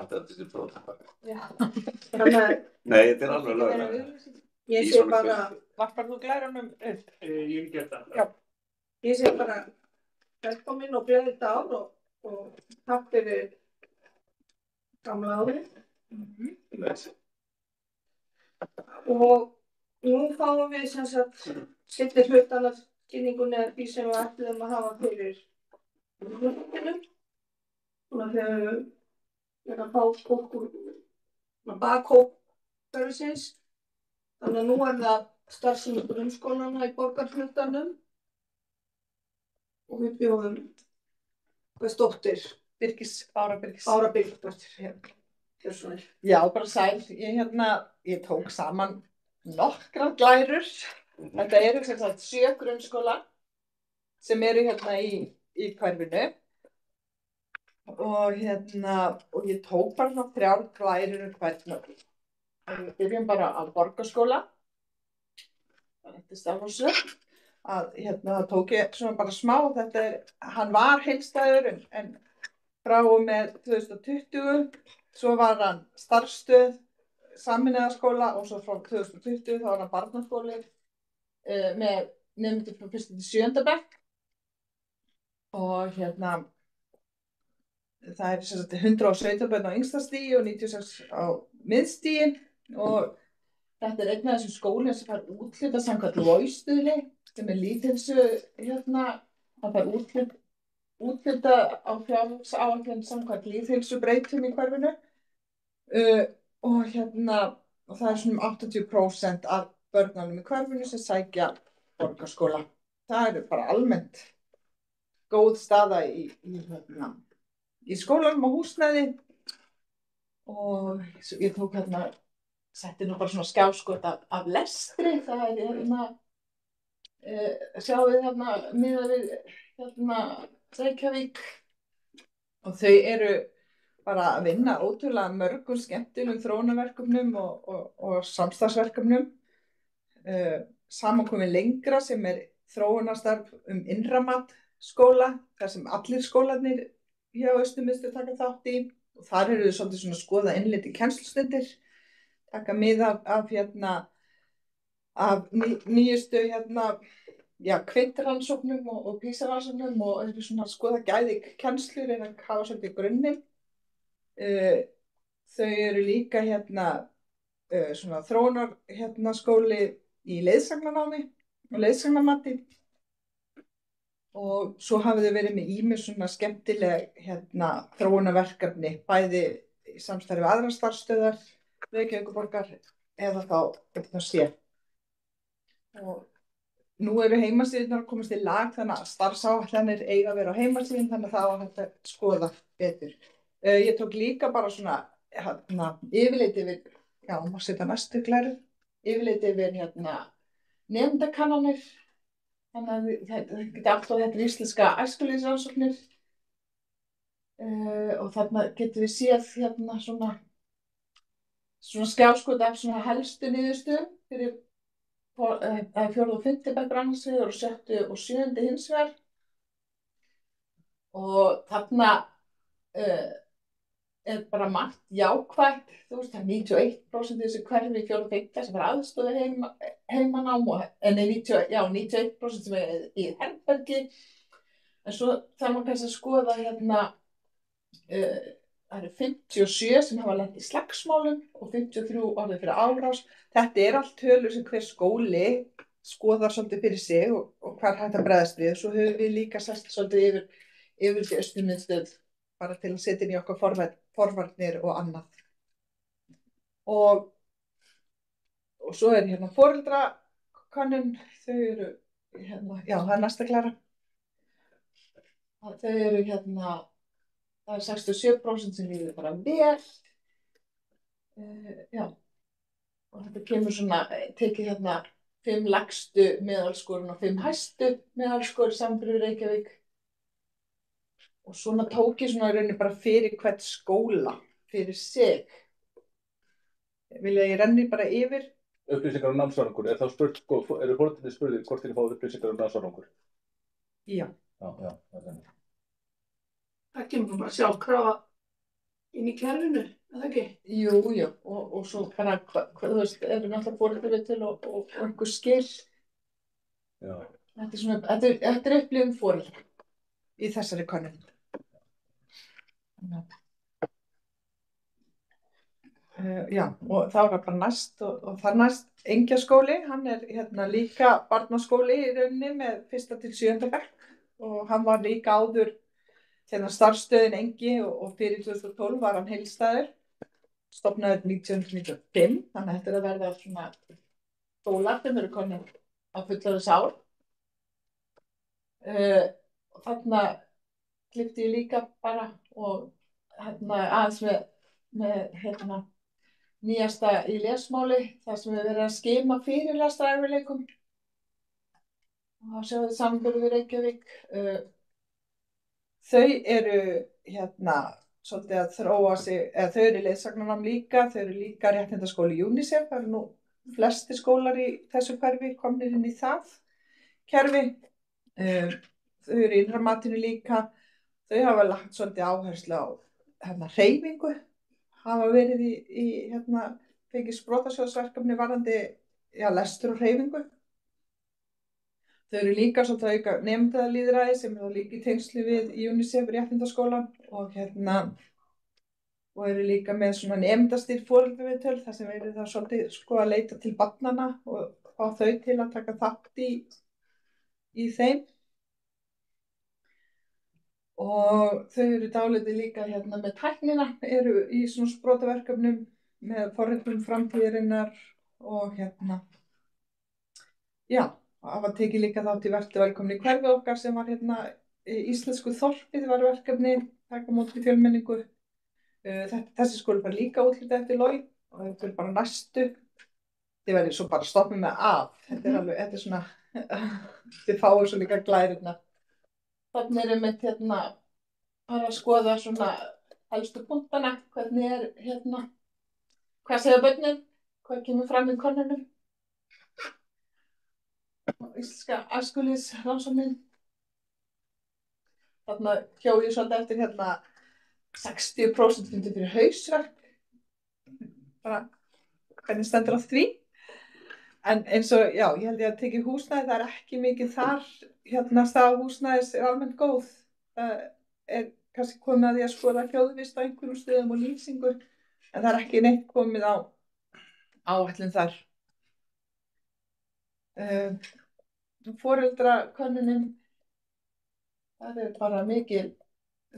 halda þetta til prófum. Já. Nei, þetta alveg löglega. Ég sé bara, varpar þú glærunum upp? Ég get það. Já. Ég sé bara, velkomin og gleðilegt ár og takk fyrir gamla árið. Og nú fáum við sem sagt seinni hlutann af kynningunni eða því sem við ætluðum að hafa fyrir hlutinu. Svona þegar við erum að fá fólk úr bakhóp servicins. Þannig að nú það starfsemi grunnskólanna í borgarhlutanum og við bjóðum hvers dóttir Bára Birgis. Bára Birgisdóttir. Já, bara sæl. Ég tók saman nokkrar glærur. Þetta eru sem sagt 7 grunnskóla sem eru hérna í hverfinu. Og ég tók bara 3 glærur hvern. Við byrjum bara á Borgarskóla. Þetta Stafholtshöll. Það tók ég svona bara smá. Hann var heildstæður en frá og með 2020. Svo var hann starfsstöð sameinaða skóla og svo frá 2020 þá var hann barnaskóli með nemendur frá 1. til 7. bekk. Og það er sem sagt 117 börn á yngsta stigi og 96 á miðstigi. Og þetta einn af þessum skólum sem fær úthlutað samkvæmt LOI-stuðli sem lýðheilsu það fær úthlutað á fjárhagsáætlun samkvæmt lýðheilsubreytum í hverfinu og það er svona 80% af börnunum í hverfinu sem sækja borgarskóla. Það er bara almennt góð staða í skólanum og húsnæði og ég tók setti nú bara svona skjáskot af lestri, það sjáum við miðað við Reykjavík og þau eru bara að vinna ótrúlega mörgum skemmtilegum þróunarverkefnum og samstarfsverkefnum. Samankomin lengra sem þróunarstarf innramat skóla, þar sem allir skólarnir hjá Austurmiðstöð taka þátt í og þar eru þau svolítið svona að skoða innleiddi kennslustundir. Taka mið af nýjustu kvitrannsóknum og PISA-rannsóknum og eru svona að skoða gæði kennslu, reyna að hafa svolítið grunninn. Þau eru líka svona þróunar skóli í leiðsagnanámi og leiðsagnamati og svo hafið þau verið með ýmis svona skemmtileg þróunarverkefni, bæði í samstarfi við aðrar starfsstöðvar Reykjavíkurborgar eða þá sér. Og nú eru heimasíðurnar að komast í lag þannig að starfsáætlanir eiga að vera á heimasíðum þannig að það á hægt að skoða betur. Ég tók líka bara svona yfirlit yfir, já, maður setja næstu glæru, yfirlit yfir nemendakannanir, þannig að það geti allt á þetta íslenska æskulýðsrannsóknir og þarna getum við séð svona skjáskot af svona helstu niðurstöðum fyrir 4. og 5. bekk annars vegar og 6. og 7. hins vegar. Og þarna bara margt jákvætt. Þú veist, það 91% þessu hverfi í 4. og 5. sem aðstoði heimanám en 91% sem í herbergi. En svo það má kannski að skoða það eru 57 sem hafa lent í slagsmálum og 53 orðið fyrir árás. Þetta allt tölur sem hver skóli skoðar svolítið fyrir sig og hvað hægt að bregðast við. Svo höfum við líka sest svolítið yfir til Austurmiðstöð bara til að setja inn í okkar forvarnir og annað. Og svo foreldrakönnun, þau eru, já það næsta klara. Þau eru það er 67% sem líður bara vel. Já. Og þetta kemur svona, tekið 5 lægstu meðalskorun og 5 hæstu meðalskor samanborið við Reykjavík. Og svona tók ég svona í rauninni bara fyrir hvern skóla, fyrir sig. Vilja ég renni bara yfir? Upplýsingar námsárangur, þá spurt, eru foreldrarnir spurðir hvort þeir fá upplýsingar námsárangur? Já. Já, það er þannig. Það kemur bara sjálfkrafa inn í kerfinu, eða ekki? Jú, og svo bara, þú veist, eru náttúrulega foreldrar til og einhver skil. Já. Þetta er upplifun foreldra í þessari könnun. Já, og þá er það bara næst og það næst Engjaskóli, hann er hérna líka barnaskóli í rauninni með 1. til 7. bekk og hann var líka áður hérna starfsstöðin Engi og fyrir 2012 var hann heildstæður, stofnaður 1995, þannig að þetta er að verða svona skólar sem eru komin á fullorðinsár. Og þarna klippti ég líka bara og hérna aðeins með hérna nýjasta í lesmáli, þar sem við verðum að skima fyrirlestraræfileikum. Og þá sjáum við samanburð við Reykjavík. Þau eru hérna svolítið að þróa sig, eða þau eru í leiðsagnarnám líka, þau eru líka réttindaskóli UNICEF, það eru nú flestir skólar í þessu hverfi komnir inn í það kerfi. Þau eru í innra matinu líka, þau hafa lagt svolítið áherslu á hérna hreyfingu, hafa verið í hérna fengið sprotasjóðsverkefni varðandi lestur og hreyfingu. Þau eru líka svolítið að auka nemendaðalýðræði sem er líka í tengslu við UNICEF réttindaskólann og og eru líka með svona nemendastýrð foreldraviðtöl þar sem eru það svolítið að leita til barnanna og fá þau til að taka þátt í þeim. Og þau eru dálítið líka hérna með tæknina, eru í svona sprotaverkefnum með forritum framtíðarinnar og hafa tekið líka þátt í Vertu velkomin í hverfið okkar sem var hérna íslensku þorpið var verkefni, taka á móti fjölmenningu. Þessi skóli var líka úthlutað eftir LOI og þetta er bara næstu. Þið verður svo bara stoppið með af. Þetta er svona, þið fáið svo líka glærurnar. Þannig erum við hérna að skoða svona helstu punktana, hvernig er hérna, hvað segja börnin, hvað kemur fram í könnunum. Íslenska æskulýðsrannsóknin. Þarna hjó ég svolítið eftir hérna 60% fundir fyrir hausverk. Bara hvernig stendur á því. En eins og, já, ég held ég að tekið húsnæði, það er ekki mikið þar, hérna staða húsnæðis er almennt góð. Það er kannski komið að því að skoða hljóðvist á einhverjum stöðum og lýsingur, en það er ekki neitt komið á áætlun þar. Foreldrakönnunin, það er bara mikil,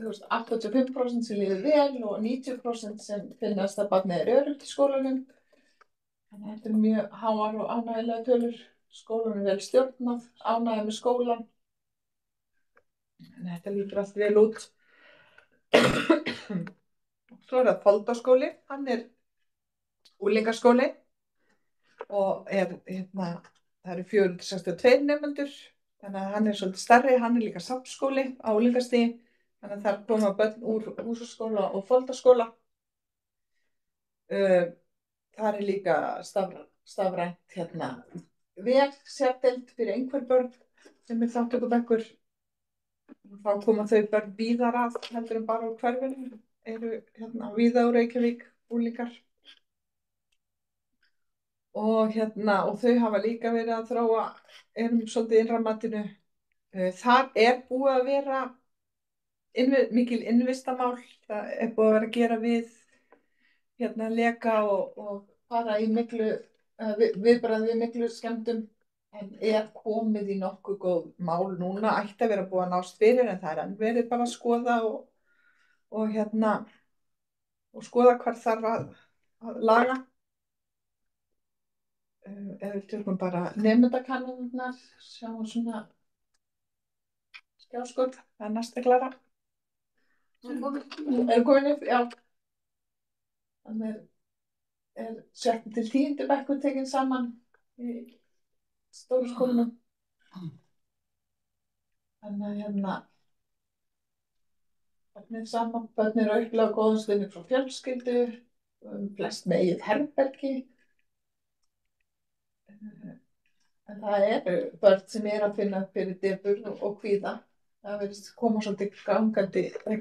85% sem líður vel og 90% sem finnast að barnið er öruggt í skólanum. Þannig að þetta er mjög háar og ánægjulega tölur. Skólanum er vel stjórnað, ánægja með skólan. Þannig að þetta lítur allt vel út. Svo er það Foldaskóli, hann er unglingaskóli og það eru 462 nemendur, þannig að hann er svolítið stærri, hann er líka safnskóli á unglingastigi, þannig að þar koma börn úr húsaskóla og Foldaskóla. Það er líka stafrænt vegsjardeild fyrir einhver börn sem er þátttökubekkur. Þá koma þau börn víðar að heldur en bara úr hverfinu, eru víða úr Reykjavík unglingar. Og þau hafa líka verið að þróa, erum svolítið innra matinu. Þar er búið að vera mikil innvistamál, það er búið að vera að gera við leka og fara í miklu viðbragð við miklu skemmdum, en er komið í nokkuð góð mál núna, ætti að vera búið að nást fyrir, en það er enn verið bara að skoða og skoða hvað þarf að laga. Ef við tökum bara nemendakannanirnar, sjáum svona skjáskot, það er næsta klara. Er komin upp, já. Þannig er 7. til 10. bekkur tekin saman í stóru skólanum. Þannig að börnin saman, börnin eru að upplifa góðan stuðning frá fjölskyldu, flest með eigið herbergi. En það eru börn sem að finna fyrir depurð og kvíða. Það virðist koma svolítið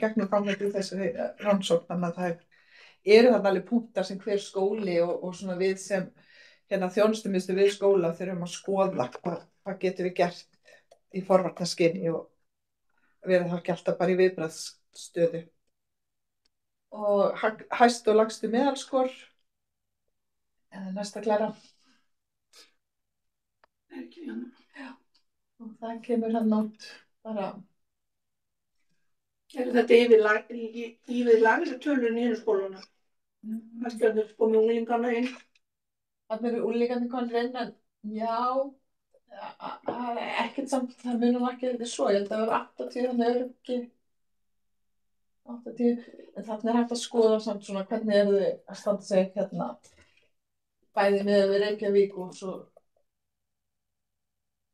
gegnum gangandi í þessari rannsókn, þannig að það er eru þarna alveg punktar sem hver skóli og svona við sem þjónustumiðstöð við skóla þurfum að skoða hvað getum við gert í forvarnaskyni og verið þá ekki alltaf bara í viðbragðsstöðu. Og hæst og lagstu meðalskor, eða næsta Klara. Ekki hérna. Já, og það kemur hann út bara. Þetta yfir lagri tölur í skóluna? Kannski að þau komið unglingana inn? Það eru unglingandi konur inn, en já, ekkert samt, það munum ekki þetta svo. Ég held að það vera 80, þannig öryggi. 80, en þarna hægt að skoða samt svona hvernig þau að standa sig bæði með við Reykjavík og svo.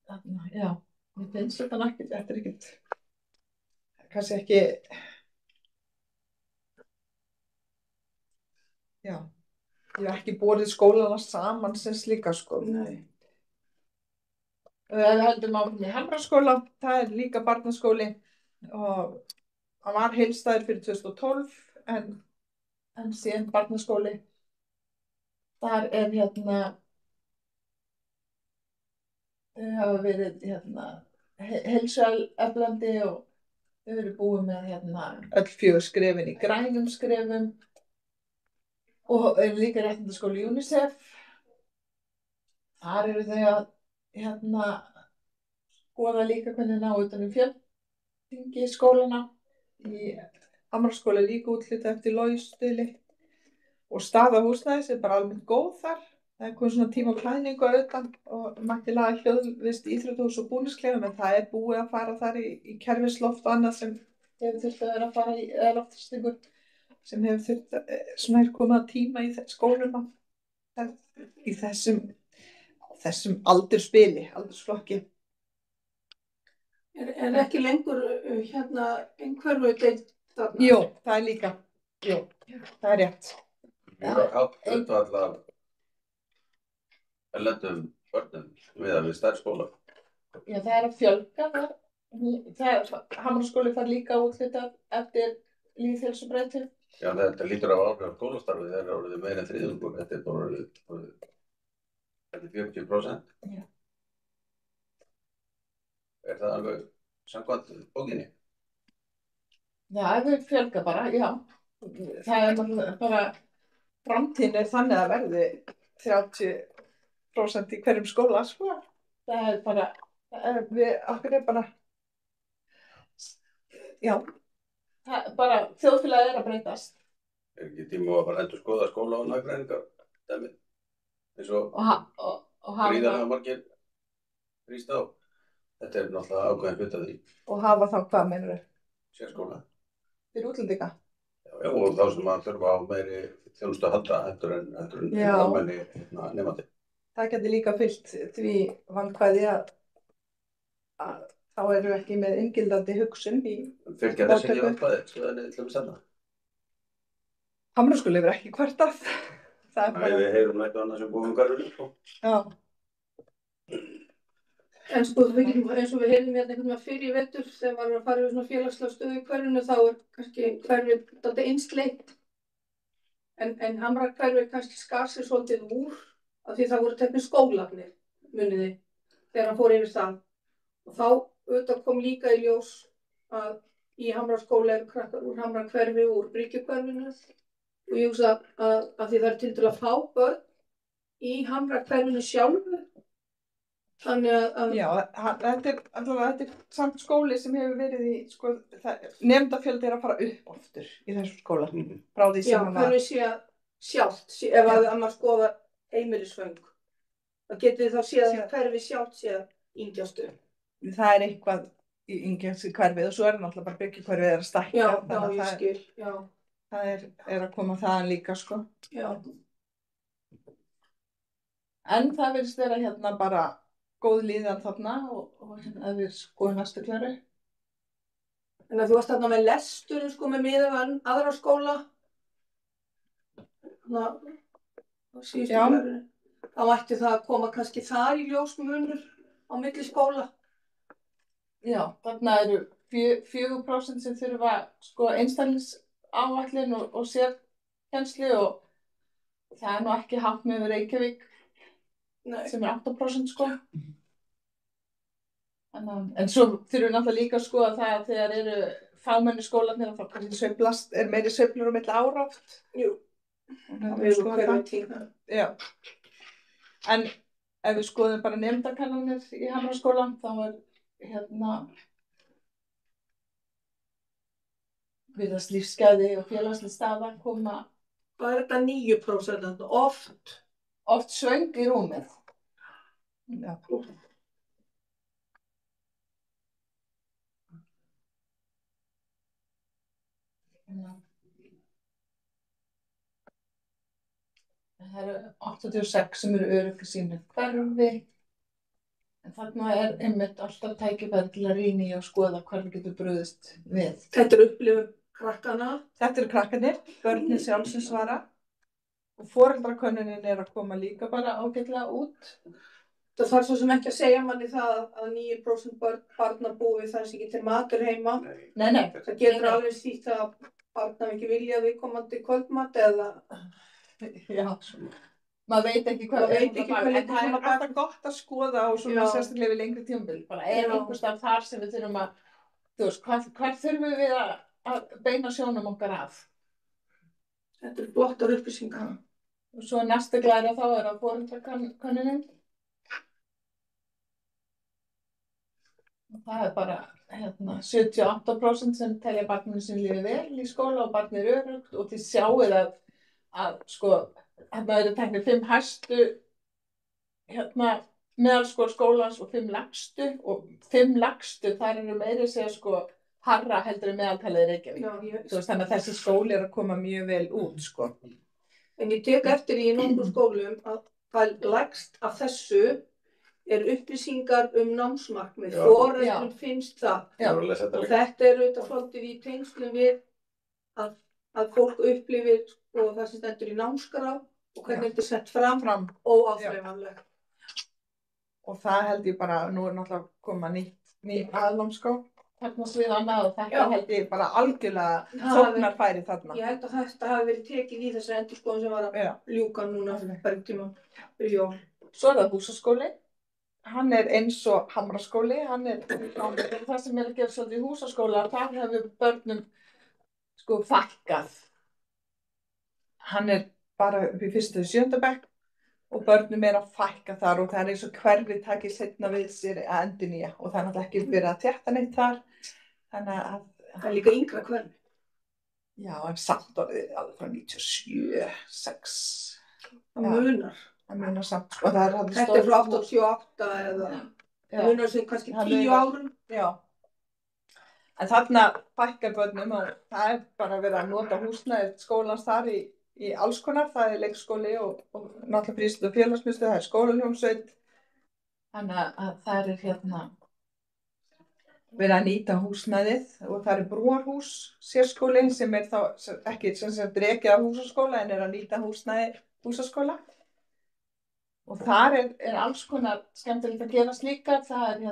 Þarna, já, ég finnst þetta ekkert, kannski ekki, já, ég hef ekki borið skólana saman sem slíka sko. Nei. Við höldum áfram í Hamraskóla, það líka barnaskóli og hann var heilstæður fyrir 2012 en síðan barnaskóli. Þar þau hafa verið heilsueflandi og þau eru búið með öll 4 skrefin í grænum skrefum og eru líka réttindaskóli UNICEF. Þar eru þau að skoða líka hvernig ná utan fjölþingi skólana. Í Hamraskóla líka úthlutað eftir Logi-stuðli og staða húsnæðis bara almennt góð þar. Það komið svona tíma klæðningu auðvitað og mætti laga hljóðvist íþróttahús og búningsklefum, en það búið að fara þar í kerfisloft og annað sem hefur þurft að vera að fara í, eða loftþrýstingur sem hefur þurft svona komið að tíma í skóluna í þessum aldursflokki. Er ekki lengur einhverfu deild þarna? Jú, það líka. Jú, það rétt. Mjög hátt hlutfall af erlendum börnum við stærri skóla. Já, það að fjölga það. Hamraskóli fær líka úthlutað eftir lýðheilsubreytum. Já, þetta lítur af áhrif á skólastarfið, það orðið meira en þriðjungur, þetta bara orðið 40%. Já. Það alveg samkvæmt bókinni? Það fjölga bara, já. Það bara, framtíðin þannig að verði 30% í hverjum skóla, sko. Það bara, okkur bara, já, bara þjóðfélagið að breytast. Ekki tíma að bara endurskoða skóla og nagræningar, dæmi, eins og gríðarlega margir rýst á. Þetta náttúrulega ákveðin hluti af því. Og hafa þá hvað meinarðu? Sérskóla. Fyrir útlendinga? Já, og þá sem að þurfa á meiri þjónustu að halda heldur en almenni nemandi. Það geti líka fylgt því vandkvæði að þá eru ekki með inngildandi hugsun í Fylgja þess ekki vandkvæði, skoðan til að senda. Hamraskóli hefur ekki kvartað. Nei, við heyrum eitthvað annað sem búum hverjum. Já. En sko, eins og við heyrðum einhvern veginn fyrir í vetur þegar varum að fara yfir svona félagslega stöðu í hverfinu, þá kannski hverfið dálítið einsleitt. En Hamrahverfið kannski skar sig svolítið úr af því það voru teknir skólarnir, muniði, þegar hann fór yfir það. Og þá auðvitað kom líka í ljós að í Hamraskóla eru krakkar úr Hamrahverfi og úr Bryggjukverfinu. Og ég hugsa að því það tiltölulega fá börn í Hamrahverfinu sjálfu. Þannig að... Já, þetta er samt skóli sem hefur verið í, sko, nemendafjöldi að fara upp aftur í þessum skóla. Frá því sem hann var... Já, hvernig sé að sjálft, ef að maður skoða heimilisföng. Það getur þá séð að hverfi sjálft sé að yngjast upp. Það er eitthvað í yngjast hverfið og svo það náttúrulega bara Bryggjukverfið að stækka. Já, ég skil, já. Það er að koma þaðan líka, sko. Já. En það virðist vera bara góð líðan þarna og að við skoðum næstu Kláru. En að þú varst þarna með lestur, sko, með miðað aðra skóla. Þannig að síðustu Kláru. Þá ætti það að koma kannski þar í ljósmunur á milli skóla. Já, þarna eru 4% sem þurfa, sko, einstæðnisáætlun og sér kennslu og það nú ekki hátt með Reykjavík sem 8% sko. En svo þurfum við náttúrulega líka að skoða það að þegar eru fámenni skólarnir þá kannski sveiflast, milli sveiflur milli ára oft. Jú. Það er hverju tíma. Já. En ef við skoðum bara nemendakannanir í Hamraskólann þá virðast lífsgæði og félagsleg staða koma. Hvað er þetta 9%? Oft svöng í rúmið. Já. Það eru 86 sem eru örugg í sínu hverfi. En þarna einmitt alltaf tækifæri til að rýna í og skoða hvað við getum brugðist við. Þetta upplifun krakkana. Þetta eru krakkarnir, börnin sjálf sem svara. Og foreldrakönnunin að koma líka bara ágætlega út. Það þarf svo sem ekki að segja manni það að 9% barna búi þar sem ekki til matur heima. Nei. Það getur alveg þýtt að barna ekki vilja viðkomandi kvöldmat eða... Já, maður veit ekki hvað en það alltaf gott að skoða og svona sérstaklega við lengri tímabil. Bara einhvers staðar þar sem við þurfum að, þú veist, hvað þurfum við að beina sjónum okkar af? Þetta eru flottar upplýsingar. Og svo næsta glæra þá að foreldrakönnunin. Það bara 78% sem telja barninu sem lífi vel í skóla og barnið öruggt og þið sjáið að sko, þarna eru teknir 5 hæstu meðalskóla skólans og 5 lægstu og 5 lægstu þar eru meira að segja sko harra heldur meðaltalið í Reykjavík. Þú veist þannig að þessi skóli að koma mjög vel út sko. En ég tek eftir í nokkrum skólum að hvað lægst af þessu upplýsingar námsmarkmið. Foreldrum finnst það. Og þetta auðvitað svolítið í tengslum við að fólk upplifir og það sem stendur í námskrá og hvernig þetta sett fram óáþreifanlegt. Og það held ég bara, nú náttúrulega koma ný aðnámskrá þarna svið annað og þetta held ég bara algjörlega sóknarfæri þarna. Ég held að þetta hafi verið tekið í þessari endurskoðun sem var að ljúka núna fyrir tíma fyrir jól. Svo það húsaskóli. Hann eins og Hamraskóli, það sem að gera svolítið í húsaskóla, þar hefur börnum sko fækkað. Hann bara upp í 1. og 7. bekk og börnum að fækka þar og það eins og hverfið takið seinna við sér að endurnýja og það náttúrulega ekki verið að þétta neitt þar. Þannig að það líka yngra hverfi. Já, en samt orðið alveg frá 97, 6. Það munar. Það munar samt. Og það þetta frá 88 eða munar sem kannski 10 árum. Já. En þarna fækkar börnum og það bara verið að nota húsnæði skólans þar í alls konar. Það leikskóli og náttúrulega frístund og félagsmiðstöð, það skólahljómsveit. Þannig að það verið að nýta húsnæðið og það brúarhús sérskóli sem þá ekki rekið af húsaskóla en að nýta húsnæði húsaskóla. Og þar alls konar skemmtilegt að gerast líka. Það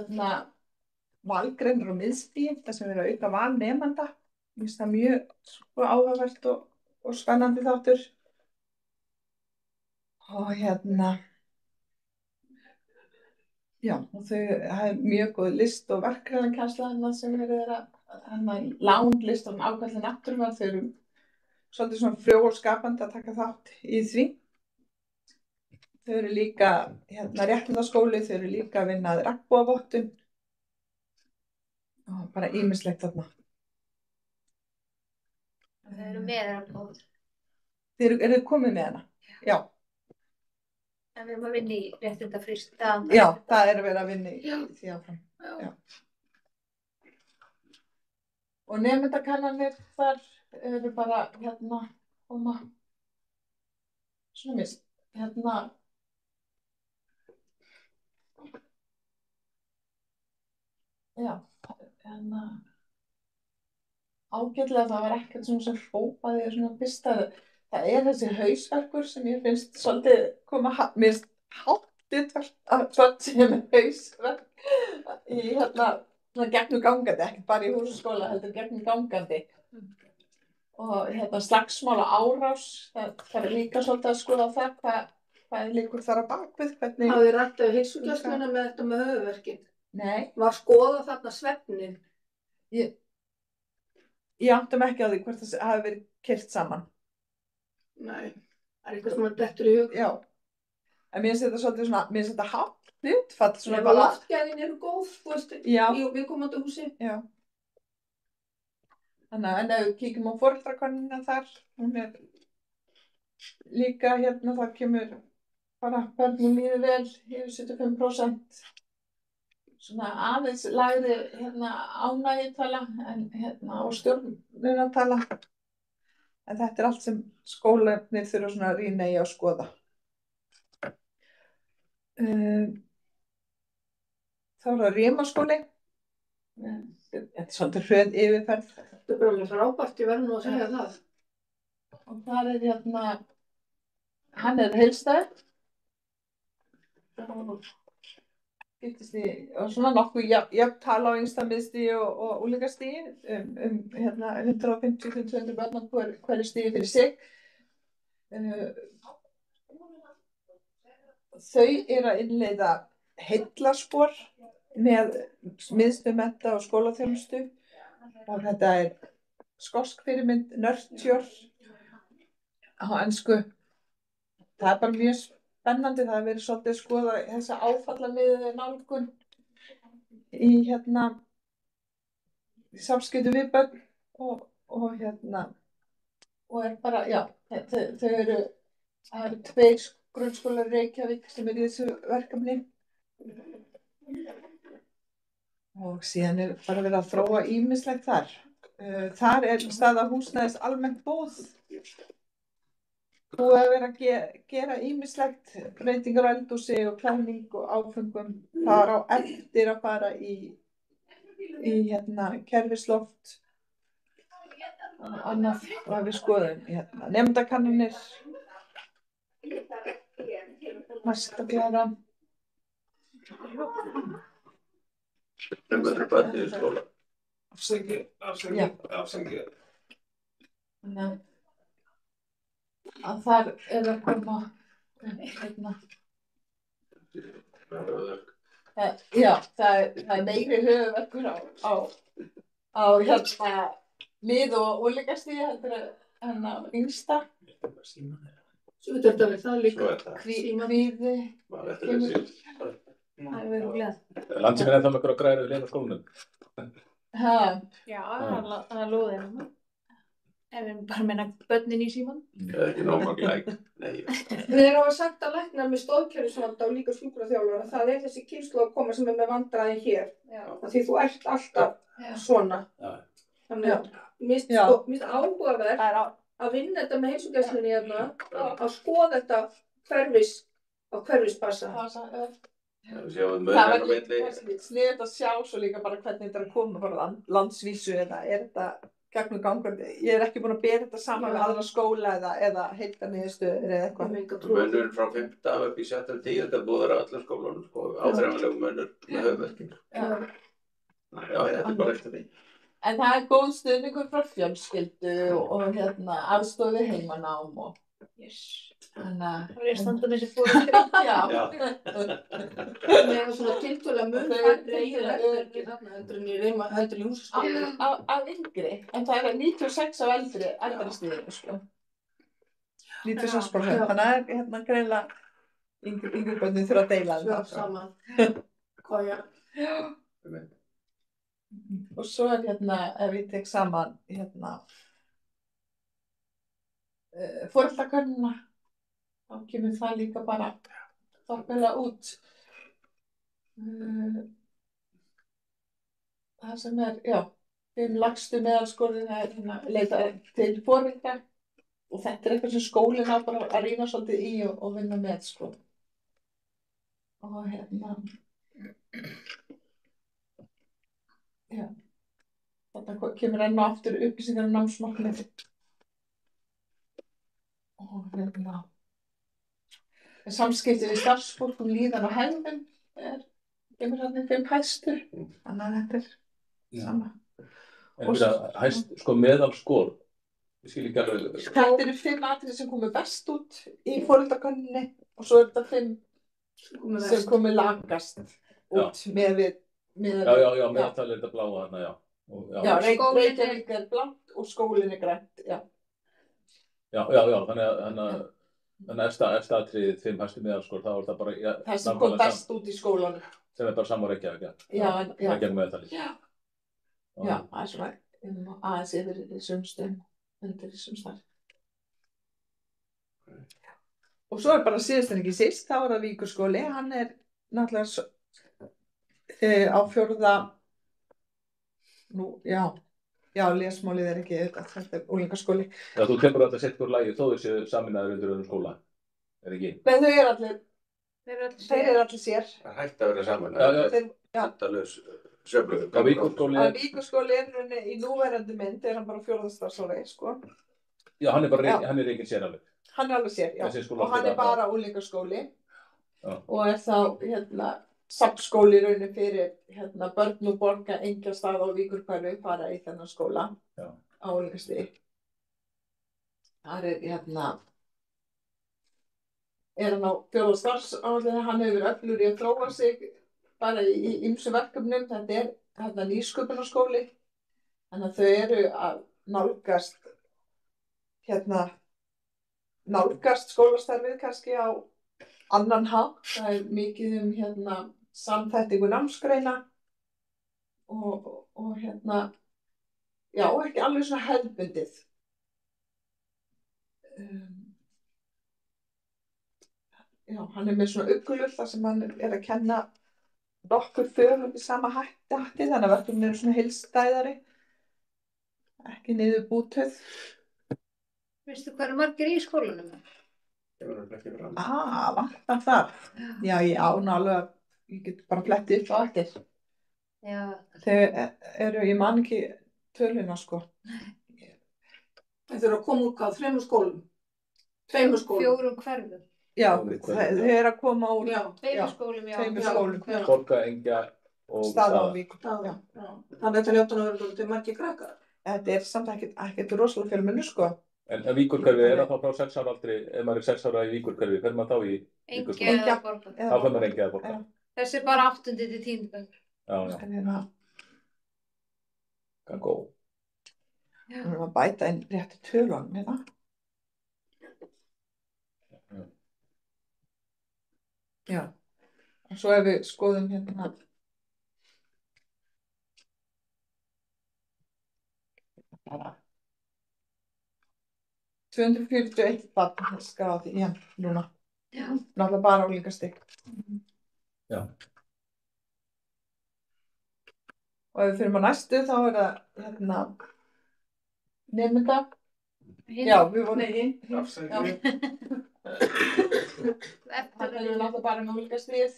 valgreinar og miðstigi, það sem verið að auka val nemanda. Mér finnst það mjög áhugavert og spennandi þáttur. Og já, og það mjög góð list og verkræðankennsla sem verið lánlist og ákvæmlega náttúruvar. Þau eru svolítið svona frjó og skapandi að taka þátt í því. Þau eru líka réttindaskóli, þau eru líka að vinna að regnbogavottun. Og bara ýmislegt þarna. Það eru með hana. Þið eru komið með hana? Já. En við erum að vinna í réttindafrístund. Já, það verið að vinna í því áfram. Já. Og nemendakannanir þar eru bara koma svona mist. Já. Ágætlega það var ekkert svona sem hrópaði svona fyrsta. Það þessi hausverkur sem ég finnst svolítið koma mér finnst háttið að tvöld sem hausverk í gegnum gangandi, ekki bara í húsaskóla heldur gegnum gangandi. og slagsmála árás, það líka svolítið að skoða það, hvað líkur þar á bakvið, hvernig... Hafið þið rætt af heilsugæsluna með þetta með höfuðverkið? Nei. Var skoðað þarna svefninn? Ég áttum ekki á því hvort það hafi verið keyrt saman. Nei, það eitthvað sem mann dettur í hug. Já, en mér finnst þetta svolítið svona, mér finnst þetta hátt hlutfall svona bara... Loftgæðin eru góð, þú veist, í viðkomandi húsi. Já. Þannig að ef við kíkjum á foreldrakönnuna þar, hún líka það kemur bara börnum líður vel, yfir 75%. Svona aðeins lægri ánægjutala og stjórnunartala. En þetta allt sem skólarnir þurfa svona að rýna í að skoða. Þá það Rimaskóli. Þetta svolítið hröð yfirferð. Þetta bara alveg frábært, ég verður nú að segja það. Og þar hann heilstæður. Og svona nokkuð jafn tala á yngsta miðstigi og úlingastigi 150-200 börn á hverju stigi fyrir sig. Þau að innleiða heillaspor með miðstöð mennta og skólaþjónustu og þetta skosk fyrirmynd nurture á ensku. Það bara mjög spennandi, það verið svolítið að skoða þessa áfallamiðuðu nálgun í samskiptum við börn og bara, já, það eru 2 grunnskólar í Reykjavík sem í þessu verkefni og síðan bara verið að þróa ýmislegt þar. Þar staða húsnæðis almennt góð. Þú hefur verið að gera ýmislegt breytingar á eldhúsi og klæðning og áfengum. Það á eftir að fara í kerfisloft og annað og við skoðum nemendakannanir næst að gera. Það er bætið í skóla. Afsakið. Að þar að koma já, það meiri höfuðverkur á mið- og úlingastigi heldur en á yngsta. Svo þetta verið það líka. Kvíði. Það er verið gleð. Landsíminn ennþá með ykkur að græða við leina skólanum. Já, það er lóðið hann. Ef við bara meina börnin í síman. Það er ekki nóg læk. Þeir hafa sagt að læknar með stoðkerfisvanda og líka sjúkraþjálfara, það þessi kynslóð að koma sem með vandræði hér. Því þú ert alltaf svona. Þannig að mér finnst áhugavert að vinna þetta með heilsugæslunni að skoða þetta á hverfisbassa. Það var sniðugt að sjá svo líka bara hvernig þetta að koma frá landsvísu eða þetta gegnum gangandi. Ég ekki búin að bera þetta saman með aðra skóla eða heildarniðurstöður eða eitthvað. Mönnur frá 5. upp í 7. og 10. búðar á öllum skólunum, áþreifanlegum mönnur með höfuðverking. Já, þetta bara eftir því. En það góð stuðningur frá fjölskyldu og aðstoð við heimanám og það verið standa með þessi fóreldri. Það er svona tiltölulega mun færri í verkverki þarna heldur í húsaskóla. Af yngri, en það 96 af eldri stiginu, sko. 96%, þannig að greinilega yngri börnin þurfa að deila það. Saman. Já. Og svo ef ég tek saman foreldrakönnuna, þá kemur það líka bara þokkalega út. Það sem lægstu meðalskorinn leita til foreldra og þetta eitthvað sem skólinn á bara að rýna svolítið í og vinna með, sko. Og þetta kemur enn og aftur upplýsingar námsmarkmið. Og samskipti við starfsfólk líðan og hegðun kemur þarna 5 hæstu. Þannig að þetta sama. En hæst, sko, meðalskor Ég skil ekki alveg. Þetta eru 5 atriði sem komu best út í foreldrakönninni og svo þetta 5 sem komu langast út með við. Já, meðaltalið þetta bláa þarna, já. Já, Reykjavík blátt og skólinn grænt, já. Já, þannig að efsta atriðið 5 hæstu meðalskor, þá það bara... Það sem kom best út í skólanum. Sem bara sama Reykjavík, Já. Það gegnum meðaltalið. Já, það svona aðeins yfir þessum stöðum, undir þessum starf. Og svo bara síðast en ekki síst, þá það Víkurskóli, hann náttúrulega á 4. Lesmálið ekki þetta unglingaskóli. Já, þú tekur alltaf sett úr lagi þó þessi saminaður undir öðrum skóla, ekki? Nei, þeir allir sér. Það hætti að vera saminaður. Endalaus söflu. Víkurskóli í núverandi mynd hann bara 4. starfsári, sko. Já, hann enginn sér alveg. Hann alveg sér, já. Og hann bara unglingaskóli. Og þá, safnskóli raunin fyrir börn og borga Engjastað og Víkurhverfi fara í þennan skóla á unglingastig. Það hann á 4. starfsári, hann hefur verið öflugur í að þróa sig bara í ýmsum verkefnum. Þetta nýsköpunarskóli. Þannig að þau eru að nálgast skólastarfið kannski á annan hátt. Það mikið samþættingu námsgreina og ekki alveg svona hefðbundið. Hann með svona uggulull þar sem hann að kenna nokkur fögum í sama hætti, þannig að verkefnin eru svona heildstæðari, ekki niður bútöð. Veistu hvað margir í skólanum? Vantar það. Já, nálega. Ég get bara flettið upp á eftir. Já. Þeir ég man ekki töluna, sko. Þeir að koma úr 3 skólum? 2 skólum? 4 hverfum. Já, þeir að koma úr 2 skólum, já. 2 skólum. Borga, Engja og Staðavík. Þannig að þetta hljóta að vera til margir krakkar. Þetta samt ekkert rosalega fjölmenni, sko. En Víkurhverfi það þá frá 6 ára aldri, ef maður 6 ára í Víkurhverfi, fer maður þá í Víkurskóla? Engja eða borga. Þá fer maður Engja eða borga. Þessi bara 8. til 10. bekk. Já. Gangó. Við erum að bæta inn réttu tölunum hérna. Já. Og svo ef við skoðum hérna. Bara 241 barn skráð í hann núna. Já. Náttúrulega bara unglingastig. Já. Og ef við fyrir á næstu þá það nemenda. Já, við vorum Það náttúrulega bara með unglingastigið.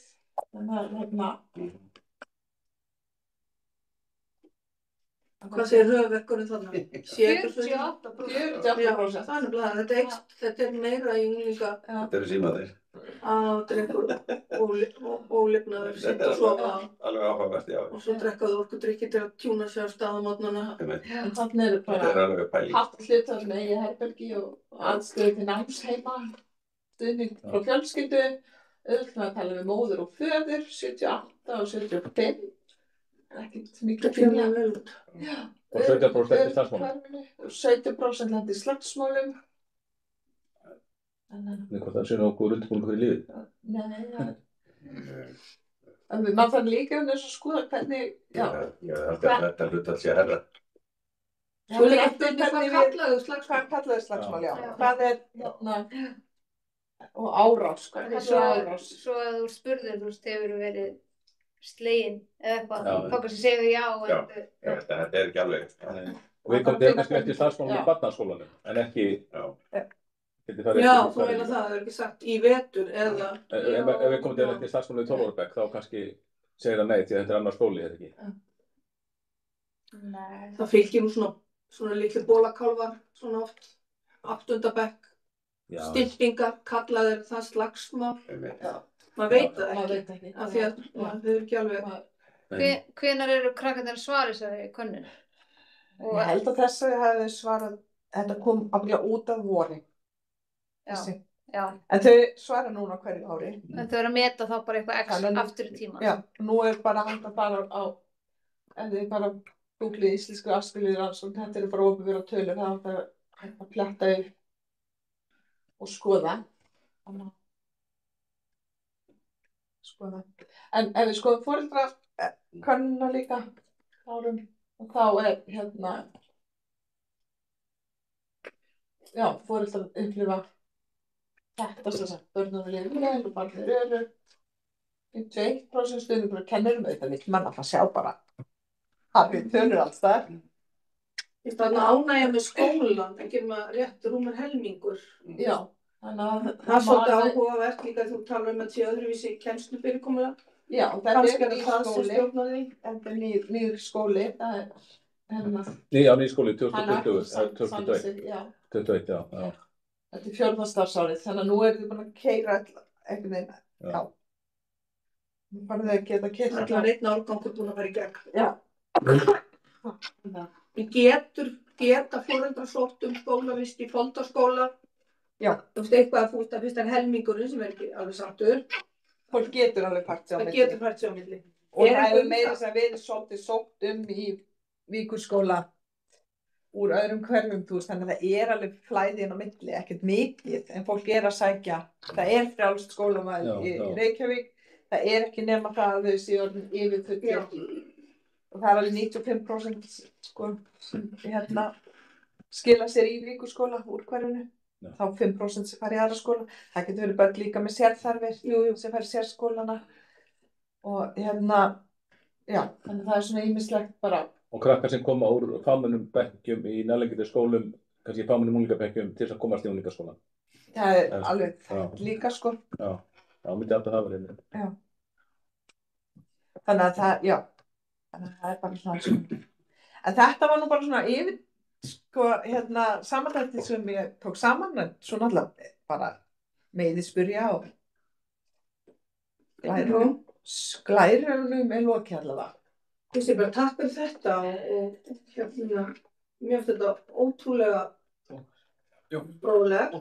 Hvað segir höfuðverkurinn þarna? 48%. 48%. Þannig að þetta meira í unglinga. Þetta símaðir. Drekkur ólifnaður, sitt og sofa. Alveg áhugavert, já. Og svo drekkaðu orkudrykki til að tjúna sig á stað á morgnana. En þannig bara haft hlutfall með eigið herbergi og aðstöðu til námsheima, stuðning frá fjölskyldu, auðvitað að tala við móður og föður, 78 og 75. Ekkert mikið fínlega vel út. Og 17% eftir slagsmálum. 17% eftir slagsmálum. Hvort það sé nokkuð undirbúningur fyrir lífið? Nei, maður fann líka þess að skoða hvernig, Þetta hlutfall sé herra. Svo eftir hvað kallaðu slagsmál, já. Hvað og árás, hvað svo árás? Svo að þú spurðir, hefur verið slegin eða eitthvað, þá kannski segðu já. Þetta ekki alveg. Og við komum til kannski eftir slagsmálum í barnaskólanum, en ekki... Já, þú meina það er ekki sagt í vetur eða... Ef við komum til eftir slagsmálum í 12 ára bekk, þá kannski segir það nei, því að þetta annar skóli, þetta ekki? Nei. Það fylgir nú svona litli bólakálfar, svona oft, 8. bekk, stimpingar, kallaðir það slagsmál. Maður veit það ekki, af því að þau eru ekki alveg... Hvenær eru krakkarnir að svara þessari könnun? Ég held að þessu hefði svarað þetta kom aflega út af vori. Já. En þau svara núna hverju ári. En þau eru að meta þá bara eitthvað aftur í tíma. Já, nú bara hægt að fara á, ef þið bara googlið íslensku æskulýðsrannsókn, þetta eru bara opinberar tölur, það er hægt að fletta upp og skoða. En ef við skoðum foreldrakönnunina líka árum, og þá foreldrar upplifa þetta sem sagt, börnunum líður vel og barnið eru 51% stuðningur og kennurum auðvitað vill mann að sjá bara við tölur alls þar. Þannig ánægja með skólan, ekki með rétt rúmur helmingur. Já, þannig að það er svolítið áhugavert líka þú talar um að sé öðruvísi kennslufyrirkomulag. Já, þetta er nýr skóli, það er nýr skóli 2020, 2021, já. Þetta er 4. starfsárið, þannig að nú þið búin að keyra einhvern veginn. Já. Nú farið þið að geta keyra. Allar einn árgangur búin að fara í gegn. Já. Geta foreldrar sótt skólavist í Foldaskóla. Já. Þú veist eitthvað að fyrst helmingurinn sem ekki alveg sattur. Fólk getur alveg part sig á milli. Það getur part sig á milli. Og það hefur meira sem verið svolítið sótt í Víkurskóla úr öðrum hverfum, þú veist, þannig að það alveg flæði inn á milli, ekkert mikið, en fólk að sækja, það frjálst skólamæli í Reykjavík, það ekki nema það að þau séu orðin yfir 20, og það alveg 95% sko, sem skila sér í Víkurskóla úr hverfinu, þá 5% sem fara í aðra skóla, það getur verið börn líka með sérþarfir, sem fara í sérskólana, og já, þannig það svona ýmislegt bara. Og krakkar sem koma úr fámennum bekkjum í nærliggjandi skólum, kannski fámennum unglingabekkjum til þess að komast í unglingaskólann. Það alveg líka sko. Já, myndi alltaf það verið. Já. Þannig að það bara svona sko. En þetta var nú bara svona yfir, sko, samantætti sem ég tók saman, en svo náttúrulega bara meiði spyrja og glærunum lokið allavega. Ég sé bara takk fyrir þetta og mér finnst þetta ótrúlega fróðlegt.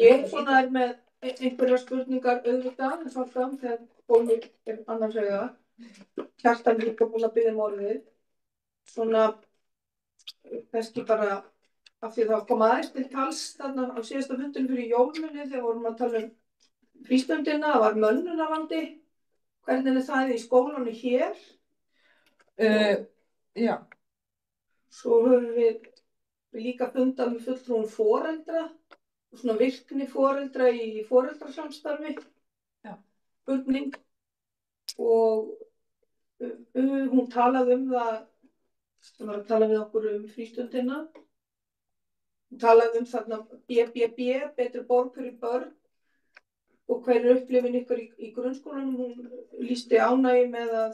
Ég svona með einhverjar spurningar auðvitað, en alltaf þegar fólk annars vega. Kjartan líka búin að biðja orðið. Svona, kannski bara af því það kom aðeins til tals þarna á síðasta fundinu fyrir jólunni þegar vorum að tala frístundina, það var mönnunarvandi. Hvernig það í skólanum hér? Já. Svo höfum við líka fundað með fulltrúum foreldra og svona virkni foreldra í foreldrasamstarfi. Já. Spurning. Og hún talaði það, sem var að tala við okkur frístundina. Hún talaði þarna BBB, betri borg fyrir börn. Og hver upplifun ykkur í grunnskólanum, hún lýsti ánægju með að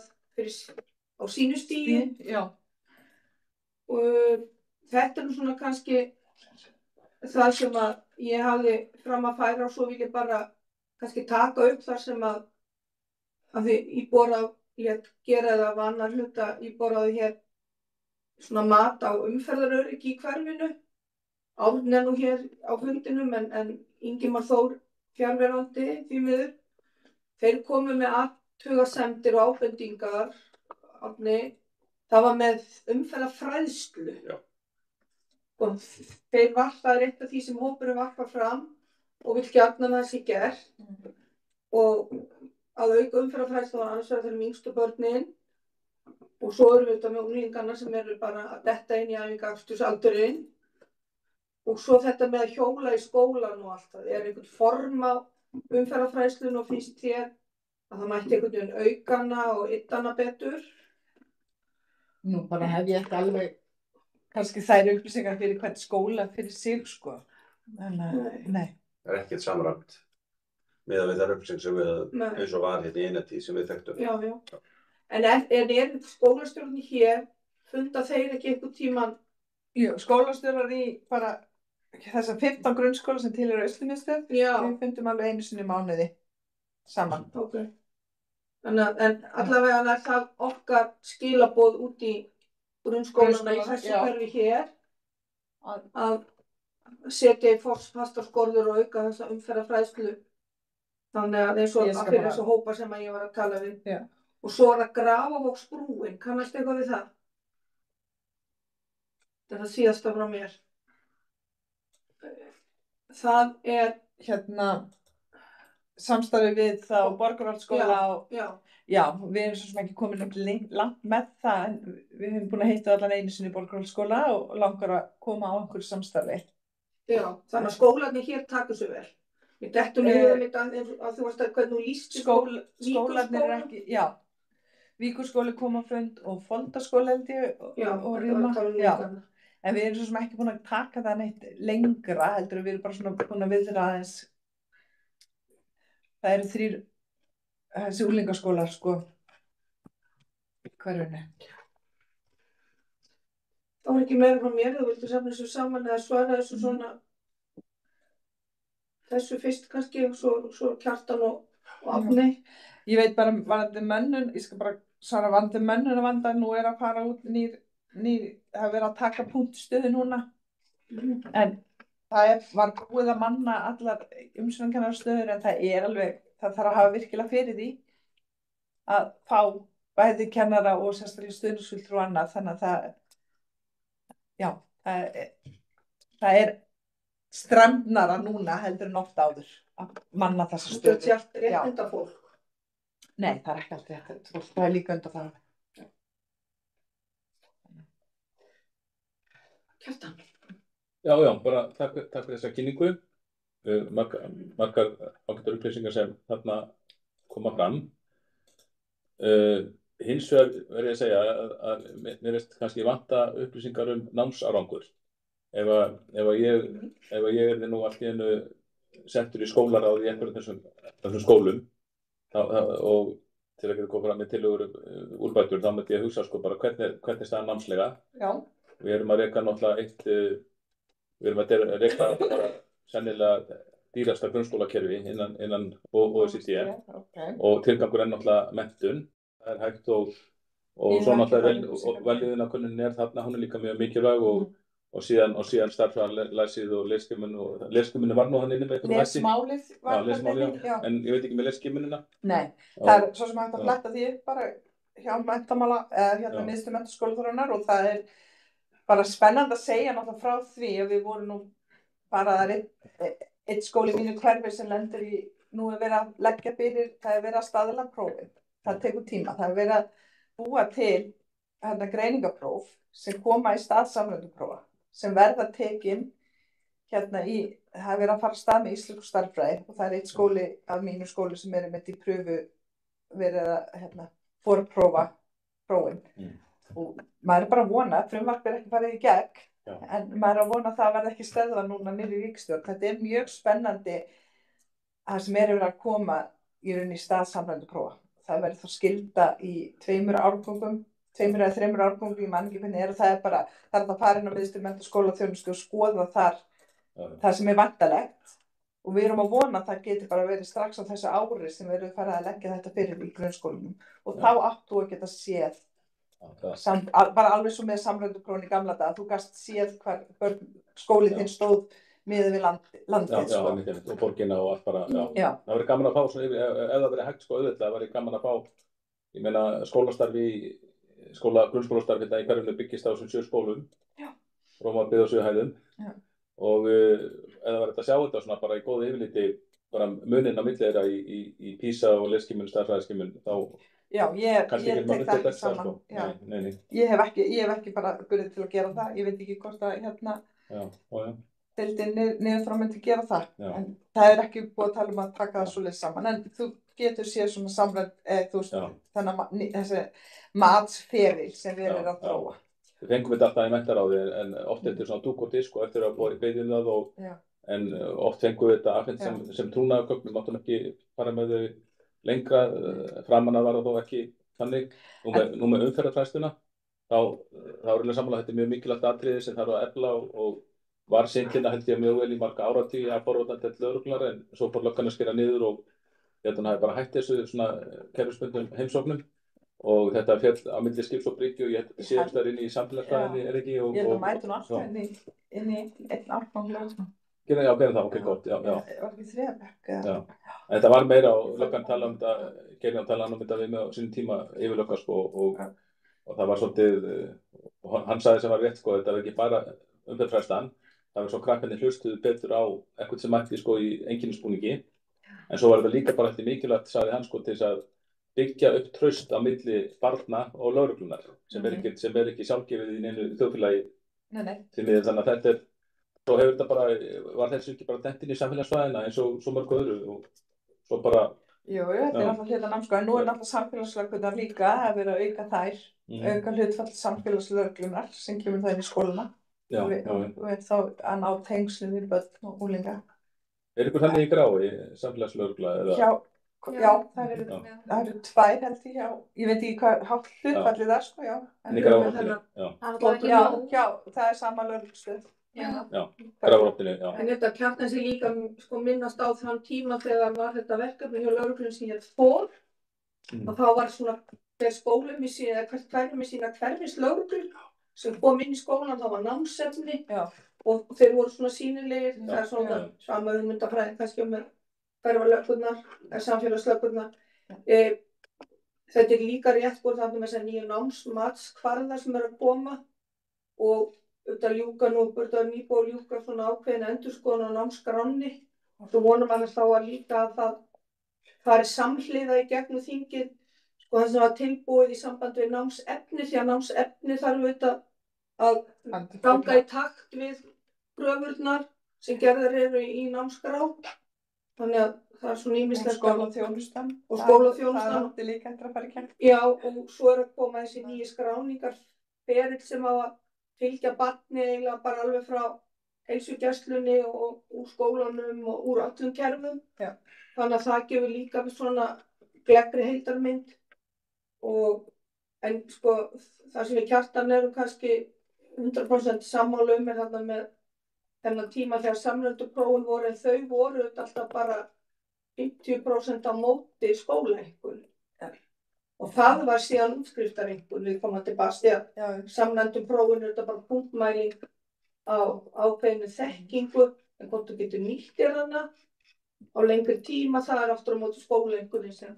á sínu stigi. Já. Og þetta nú svona kannski það sem að ég hafði fram að færa og svo vil ég bara kannski taka upp þar sem að því íbúar lét gera eða var annar hluta íbúar hér svona mat á umferðaröryggi í hverfinu. Árni nú hér á fundinum en Ingimar Þór fjarverandi því miður. Þeir komu með athugasemdir og ábendingar, Árni, það var með umferðarfræðslu. Já. Og þeir varpaði eitt af því sem hópurinn varpar fram og vill gjarnan að það sé gert. Og að auka umferðarfræðslu var annars vegar þeirra yngstu börnin og svo erum við þetta með unglingarna sem eru bara að detta inn í æfingaakstursaldurinn. Og svo þetta með að hjóla í skólan og allt það, einhvern form á umferðarfræðslunni og finnst þér að það mætti einhvern veginn aukana og yddana betur? Nú bara hef ég ekki alveg, kannski þær upplýsingar fyrir hvern skóla fyrir sig, sko. Nei. Það ekkert samræmt miðað við þær upplýsingar sem við, eins og var hérna í eina tíð sem við þekktum. Já. En skólastjórnir hér, funda þeir ekki einhvern tímann? Jú, skólastjórar í bara þessar 15 grunnskóla sem til eru Austurmiðstöð, við fundum alveg einu sinni í mánuði saman. Ok. En allavega það okkar skilaboð út í grunnskólana í þessu hverfi hér að setja í fastar skorður og auka þessa umferðarfræðslu. Þannig að eins og fyrir þessu hópa sem ég var að tala við. Já. Og svo að Grafarvogsbrúin, kannast eitthvað við það? Það er það síðasta frá mér. Það er samstarfi við þá Borgarholtsskóla og já, við erum svo sem ekki komin langt með það en við höfum búin að hitta allan einu sinni í Borgarholtsskóla og langar að koma á einhverju samstarfi. Já, þannig að skólarnir hér taka svo vel. Við dettum niður að þú varst að hvernig þú lýsti skólarnir er ekki, já. Víkurskóli kom á fund og Foldaskóli held ég og Rima. Já. En við erum svo sem ekki búin að taka það neitt lengra heldur við erum bara svona búin að viðra aðeins. Það eru 3 þessi unglingaskólar sko í hverfinu. Það var ekki meira frá mér, þú vildi safna þessu saman eða svara þessu svona þessu fyrst kannski og svo Kjartan og Árni. Ég veit bara varðandi mönnun, ég skal bara svara varðandi mönnunarvanda, nú er að fara út nýr það er verið að taka punktstöðu núna. En það var búið að manna allar umsvönganarstöður en það er alveg, það þarf að hafa virkilega fyrir því að fá bæði kennara og sérstaklega stuðningsfulltrúa og annað, þannig að það er strembnara núna heldur en oft áður að manna þessa stöðu. Þetta er allt réttindafólk? Nei, það er ekki allt réttindafólk, það er líka undanfarið. Kjartan? Já, bara takk fyrir þessa kynningu. Margar ágætar upplýsingar sem þarna koma fram. Hins vegar verð ég að segja að mér veist kannski vanta upplýsingar námsárangur. Ef ég er nú allt í einu settur í skólaráð í einhverjum þessum skólum og til að geta komið fram með tillögur úrbætur, þá myndi ég hugsa sko bara hvernig staðan námslega. Já. Við erum að reka náttúrulega við erum að reka sennilega dýrasta grunnskólakerfi innan OECD og tilgangur náttúrulega menntun. Það er hægt og svo náttúrulega velíðunarkönnunin þarna, hún er líka mjög mikilvæg og síðan stærðfræðilæsið og lesskimmunni var nú hann inni með eitthvað lesmálið var já. En ég veit ekki með lesskimmunina. Nei, það er svo sem hægt að fletta því bara hjá menntamála eða miðstöð menntaskólaþróunar og það er bara spennandi að segja náttúrulega frá því að við vorum nú bara einn skóli í mínu hverfi sem lendir í, nú er verið að leggja fyrir, það er verið að staðla prófið, það tekur tíma, það er verið að búa til greiningapróf sem koma í stað samræmduprófa sem verða tekin það er verið að fara af stað með íslensku stærðfræði og það er eitt skóli af mínu skóli sem er með í pröfu verið að forprófa prófin. Og maður er bara að vona, frumvarp er ekki farið í gegn, en maður er að vona að það verði ekki stöðvað núna niður í ríkisstjórn. Þetta er mjög spennandi það sem verið að koma í raun í stað samræmduprófa. Það verður þá skylda í 2 árgöngum, 2 eða 3 árgöngum í manngipinni og það er að fara inn á miðstöð menntaskólaþjónustu og skoða þar það sem er væntanlegt. Og við erum að vona að það geti bara verið strax á þessu ári sem við erum farið að leggja þetta fyrir í grunnskólanum. Og þá áttu að geta séð bara alveg svo með samræmduprófin í gamla daga, þú gast séð hvar skólinn þinn stóð miðað við landið sko. Og borgina og allt bara, já. Það verður gaman að fá svona yfir, ef það verður hægt sko auðvitað, það verður gaman að fá, ég meina grunnskólastarfi þetta í hverjum byggist á þessum 7 skólum, Róma byggð á 7 hæðum og ef það verður að sjá þetta svona bara í góðu yfirliti, bara muninn á milli þeirra í PISA og lesskimun, stærðfræðiskimun, þá já, ég tek það ekki saman. Nei. Ég hef ekki bara burði til að gera það. Ég veit ekki hvort að deildin niður frá myndi gera það. Já. En það er ekki búið að tala um að taka það svoleiðis saman. En þú getur séð svona samræmt, þessi matsferil sem við erum að þróa. Við fengum þetta alltaf í menntaráði en oft er þetta svona dúk og disk og eftir að búið beðið það en oft fengum við þetta afhent sem trúnaðargögn, við máttum ekki fara með þau lengra, framan að var það þó ekki þannig. Nú með umferðarfræðsluna, þá er sammála þetta mjög mikilvægt atriði sem þarf að efla og var seinkinna held ég mjög vel í marga áratugi að forvarna til lögreglunnar en svo fór löggan að skera niður og ég held að hann hafi bara hætt þessu svona kerfisbundnum heimsóknum og þetta fjall á milli skips og bryggju og ég held að þetta séast þar inn í samfélagsfræðinni, ekki? Ég held að mætum alltaf inn í einn árgang lögum. Já, gerðum það, ok, gott, já. Var ekki þriðabekk? Já, en þetta var meira á löggan tala um þetta, Geirinn tala um þetta við mig á sínum tíma yfir löggan, sko, og það var svolítið, hann sagði sem var rétt, sko, þetta var ekki bara umferðarfræðslan, það var svo krakkarnir hlustuðu betur á eitthvað sem mætti, sko, í einkennisbúningi, en svo var þetta líka bara eftir mikilvægt, sagði hann, sko, til þess að byggja upp traust á milli barna og lögreglunar, sem er ekki sjálfgefið í neinu þjóðfélagi, því miður, þannig að þetta svo hefur þetta bara, var þessu ekki bara dentinn í samfélagsfræðina eins og svo mörg öðru og svo bara... Jú, þetta er alltaf hluta námskrá, en nú er náttúrulega samfélagslögurnar líka að vera að auka þær, auka hlutfall samfélagslögurnar sem kemur það inn í skóluna. Og þá að ná tengslum við börn og unglinga. Er ykkur þannig í grái, samfélagslögurla? Já, það eru tvær held ég veit ekki hvað hátt hlutfallið það, sko, já. En í grávaróttinni, já, það er sama lögreglstöð. Já, grávaróttinni, já. En þetta kjarnar sig líka sko minnast á þann tíma þegar var þetta verkefni hjá lögreglunni sem hét FOR og þá var svona hver skóli með sína, hvert hverfi með sína hverfislögreglu sem kom inn í skólan, það var námsefni og þeir voru svona sýnilegir, það er svona sama hugmyndafræði kannski um hverfalöggurnar, samfélagslöggurnar. Þetta er líka rétt búið þarna með þessar nýju námsmatskvarðar sem að koma og auðvitað ljúka nú, auðvitað nýbúið að ljúka svona ákveðin endurskoðun á námskránni og svo vonum að þá að líka að það fari samhliða í gegnum þingið, sko það sem var tilbúið í sambandi við námsefni, því að námsefni þarf auðvitað að ganga í takt við kröfurnar sem gerðar eru í námskrá. Þannig að það er svona ýmislegt skólaþjónustan. Og skólaþjónustan. Það átti líka eftir að fara í gegn. Já, og svo er að koma þessi nýju skráningarferill sem á að fylgja barni eiginlega bara alveg frá heilsugæslunni og úr skólanum og úr öllum kerfum. Já. Þannig að það gefur líka svona gleggri heildarmynd. En sko það sem við Kjartan erum kannski 100% sammála er þarna með þennan tíma þegar samræmduprófin voru en þau voru alltaf bara 50% á móti skólaeinkunn. Og það var síðan útskriftareinkunn við komum tilbaka að samræmduprófin þetta bara punktmæling á ákveðinu þekkingu en hvort þú getur nýtt þér hana á lengri tíma það er aftur á móti skólaeinkunni sem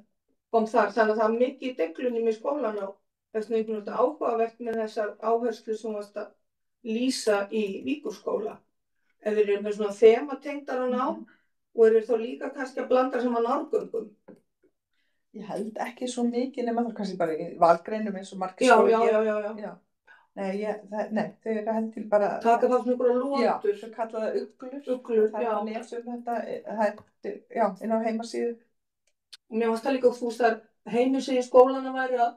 kom þar. Þannig að það er mikið í deglunum í skólan og þess vegna einhvern veginn áhugavert með þessar áherslu sem varst að lýsa í Víkurskóla. Ef þeir eru með svona þematengdar á nám og eru þá líka kannski að blanda saman árgöngum. Ég held ekki svo mikið nema það kannski bara í valgreinum eins og margir skóla gera. Já. Nei, þau eru held til bara... Taka það svona einhverja lótur. Já, þau kalla það uglur. Það er að lesa þetta, inn á heimasíðu. Og mér fannst það líka þú veist að heimasíðu skólana væri að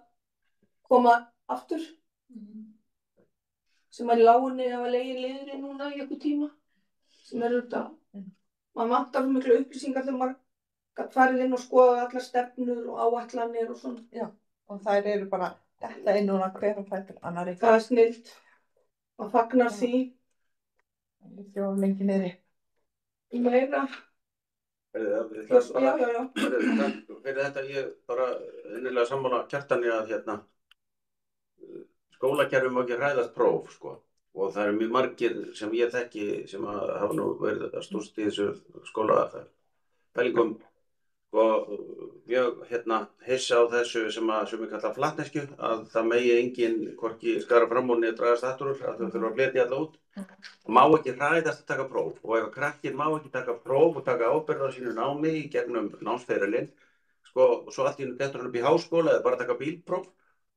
koma aftur. Sem var í lágunni að legið liðri núna í einhver tíma. Sem er auðvitað. Maður vantar svo miklu upplýsingar þegar maður gat farið inn og skoða allar stefnur og áætlanir og svona. Já, og þær eru bara þetta inn núna hver og fættur annarri. Það er snillt. Og fagnar því. Við þjóðum lengi niðri. Meira. Já. Fyrir þetta ég bara innilega sammála Kjartani að skólakerfi má ekki hræðast próf, sko. Og það eru mjög margir sem ég þekki sem hafa nú verið að stúst í þessu skólapælingum og mjög hissa á þessu sem við kalla flatnesku, að það megi enginn hvorki skara fram úr niður dragast aftur úr, að þau þurfa að fletja alla út. Má ekki hræðast að taka próf og ef krakkinn má ekki taka próf og taka ábyrgð á sínu námi í gegnum námsferilinn, sko, og svo allt í einu dettur hann upp í háskóla eða bara taka bílpróf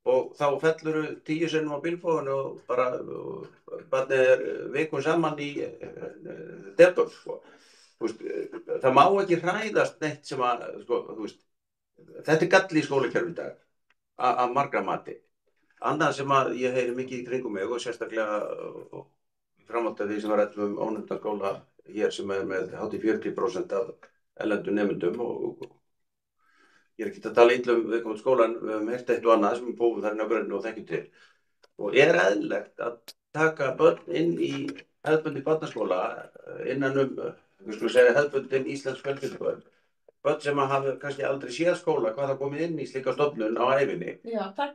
og þá fellur 10 sinnum á bílprófinu og bara barnið vikum saman í depurð, sko. Það má ekki hræðast neitt sem að, sko, þetta er galli í skólakerfinu í dag, að margra mati. Annað sem að ég heyri mikið í kringum mig og sérstaklega framhaldi af því sem var rætt ónefnda skóla hér sem er með hátt í 40% af erlendum nemendum og ég er ekki að tala illa viðkomandi skólan, við höfum heyrt eitt og annað sem búum þar inn á grunni og þekkjum til. Og er eðlilegt að taka börn inn í hefðbundinn barnaskóla innan við skulum segja hefðbundinn íslensk fjölskyldubörn, börn sem hafa kannski aldrei séð skóla, hvað það komið inn í slíka stofnun á æfinni. Já, það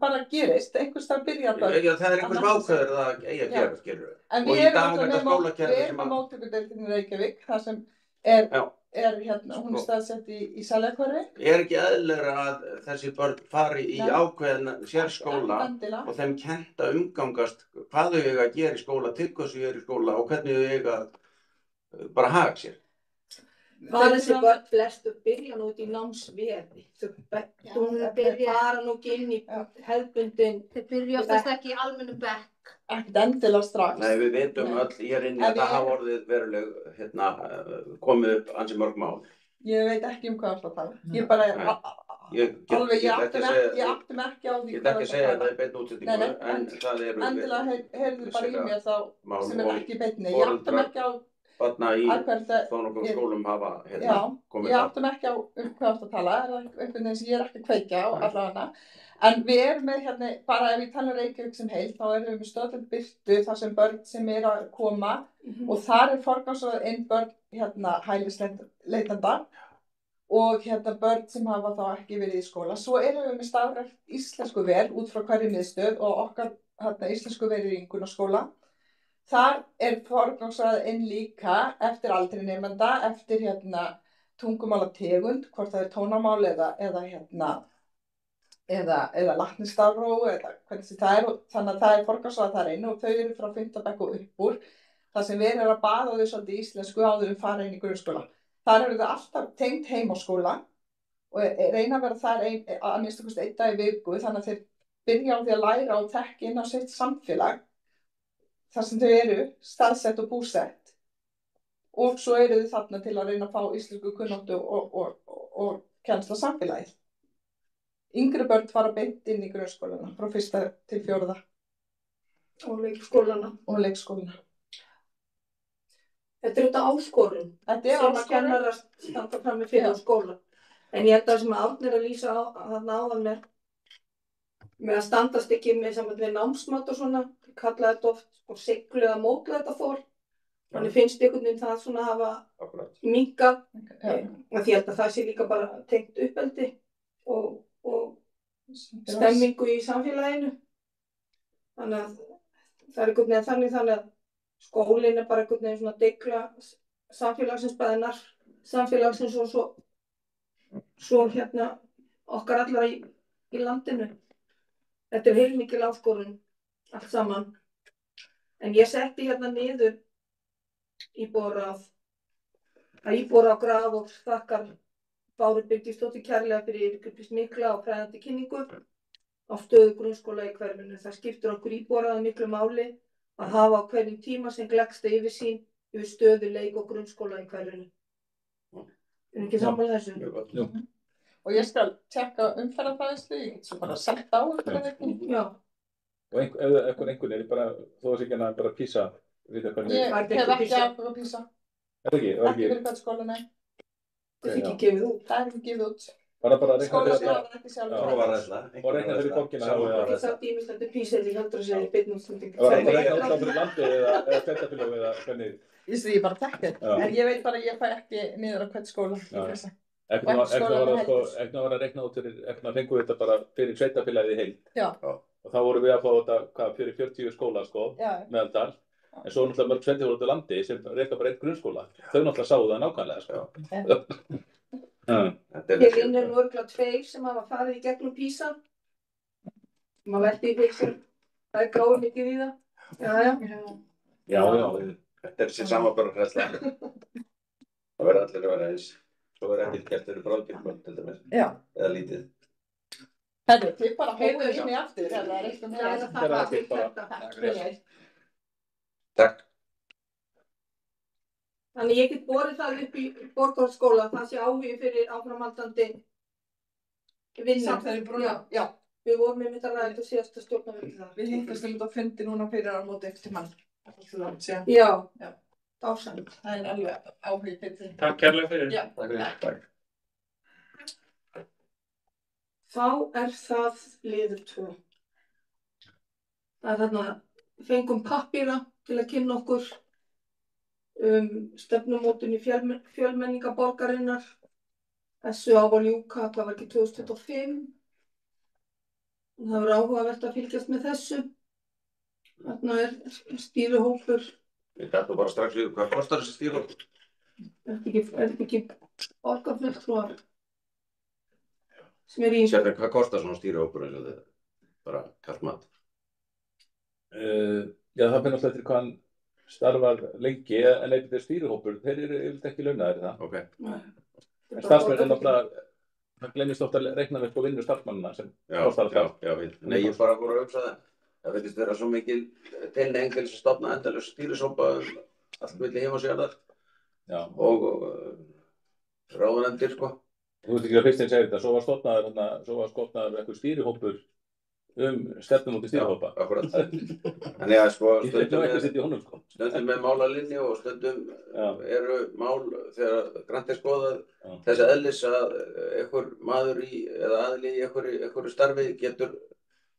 bara gerist, einhvers það byrjar börn. Já, það einhver sem ákveður það eigi að gera, skilur. En Og við í erum dag er þetta skólakerfi sem með að... móttökudeildinni í Reykjavík, það sem hún staðsett í Seljakverfi. Er ekki eðlilegra að þessi börn fari í ákveðna sérskóla og þeim kennt að umgangast hvað þau eiga að gera í skóla, til hvers þau eru í skóla og hvernig þau eiga að bara haga sér? Það þessi börn flestu byrja nú út í námsveði. Þau fara nú ekki inn í hefðbundin. Þau byrja oftast ekki í almennu bekk. Ekkert endilega strax. Nei, við vitum öll hér inni að það hafa orðið veruleg, komið upp ansi mörg mál. Ég veit ekki hvað það tala. Ég bara ég átti mig ekki á því. Ég get ekki að segja það í beinni útsendingu, en það eru... Endilega heyrðu bara í mér þá sem ekki í beinni. Ég átti mig ekki á... Þarna í þó nokkuð skólum hafa komið það. Ég átti mig ekki á hvað það tala, einhvern veginn sem ég er ekki að kveikja á allavega. En við erum með bara ef ég tala Reykjavík sem heild, þá erum við með stöðlegt birtu þar sem börn sem eru að koma og þar forgangsraðað inn börn hælisleitenda og börn sem hafa þá ekki verið í skóla. Svo erum við með stafrænt íslenskuver út frá hverju miðstöð og okkar íslenskuver í Ingunnarskóla. Þar forgangsraðað inn líka eftir aldri nemenda, eftir tungumálategund, hvort það tónamál eða latnistafró eða hvernig sem það og þannig að það forgangsraðað þar inn og þau eru frá 5. bekk og upp úr þar sem við erum að baða þau svolítið íslensku áður fara inn í grunnskóla. Þar eru þau alltaf tengt heim á skóla og reyna að vera þar að minnsta kosti 1 dag í viku þannig að þeir byrja á því að læra og þekki inn á sitt samfélag þar sem þau eru staðsett og búsett og svo eru þau þarna til að reyna að fá íslensku kunnáttu og kennsla samfélagið. Yngri börn fara beint inn í grunnskólana frá 1. til 4. Og leikskólana. Þetta er þetta áskorun. Þetta er sem að kennarar standa frammi fyrir á skóla. En ég held að það sem Árni er að lýsa þarna áðan með að standast ekki með samband við námsmat og svona, kalla þetta oft siglu eða mótlæta þol. Þannig finnst einhvern veginn það svona hafa minnkað. Því held að það sé líka bara tengt uppeldi og stemmingu í samfélaginu. Þannig að það er einhvern veginn þannig að skólinn er bara einhvern veginn svona degla samfélagsins bæðinar, samfélagsins og svo okkar allar í landinu. Þetta er heilmikil áskorun allt saman. En ég setti niður íbúaráð Graf og þakkar Báru Birgisdóttur kærlega fyrir yfirgripsins mikla og fræðandi kynningu á stöðu grunnskóla í hverfinu. Það skiptir okkur íbúaráði miklu máli að hafa á hverjum tíma sem gleggsta yfirsýn yfir stöðu leik- og grunnskóla í hverfinu. Er ekki sammála þessu? Jú. Og ég skal tjekka umferðarfræðslu, ég get svo bara sett á umferðarfræðslu. Já. Og ef einhvern er bara, þó að ekki bara PISA, vita hvernig... Ég hef ekki áhuga PISA. Er það ekki? Ekki fyrir hvert skóla, nei. Það er ekki gefið út. Það er ekki gefið út. Bara reikna skólaráð ekki sjálf. Og reikna fyrir borgina. Ég sátt ímislegt PISA þegar ég heldur að segja í beinni útsendingu. Og reikna alltaf fyrir landið eða sveitarfélag eða hvernig? Ég bara þekki þetta. En ég veit bara að ég fæ ekki niður á hvert skóla. Ekki að vera að reikna út fyrir, ekki að fengu þetta bara fyrir sveitarfélagið í heild. Já. Og þá vorum við að fá þetta fyrir 40 skóla meðaldal. En svo náttúrulega mörg sveitarfélög út á landi sem reka bara 1 grunnskóla. Þau náttúrulega sáu það nákvæmlega Hér inni nú örugglega 2 sem hafa farið í gegnum PISA. Maður velti í því sem það er gáð mikið í það. Já. Þetta er sér samanburðarhræðsla. Það verður allir að vera eins. Svo verður ekkert gert fyrir bráðkirkvöld til dæmis. Eða lítið. Herru, þið bara hókuðu inn í aftur. Það er eitthvað með Takk. Þannig ég get borið það upp í Borgarskóla, það sé áhugi fyrir áframhaldandi vinnu. Já. Við vorum með þetta ræðið og síðasta stjórnarfundi þar. Við hittumst að fundi núna fyrir áramóti eftir mann. Já. Dásamlegt. Það er alveg áhugi fyrir því. Takk kærlega fyrir. Já, takk fyrir. Þá er það liður 2. Það er þarna, fengum pappíra til að kynna okkur stefnumótun í fjölmenningar borgarinnar þessu á að ljúka, hvað var ekki 2025. Það verður áhugavert að fylgjast með þessu. Þarna stýrihópur. Ég gæti bara strax við, hvað kostar þessi stýrihópur? Er ekki borgarfulltrúar sem í Sérna, hvað kostar svona stýrihópur eins og þetta? Bara kallt mat. Já, það finnst alltaf eftir hvað hann starfar lengi, en ef þetta er stýrihópur, þeir eru yfirleitt ekki launaðir það. Ok. En starfsmenn er náttúrulega, það gleymist ofta að reikna með vinnu starfsmannina sem kostar það. Já, nei, ég bara voru að hugsa það. Það veitist vera svo mikil tilhneiging til þess að stofna endalaus stýrishópa allt milli heim og sérðar og ráðunefndir, sko. Þú veist ekki að fyrst einn segir þetta, svo var stofnaður eitthvað stýrihópur stefnumóti stýrihópa. Akkurat. Þannig að sko stundum með málalinni og stundum eru mál þegar grannt skoðað þess eðlis að einhver maður eða aðili í einhverju starfi getur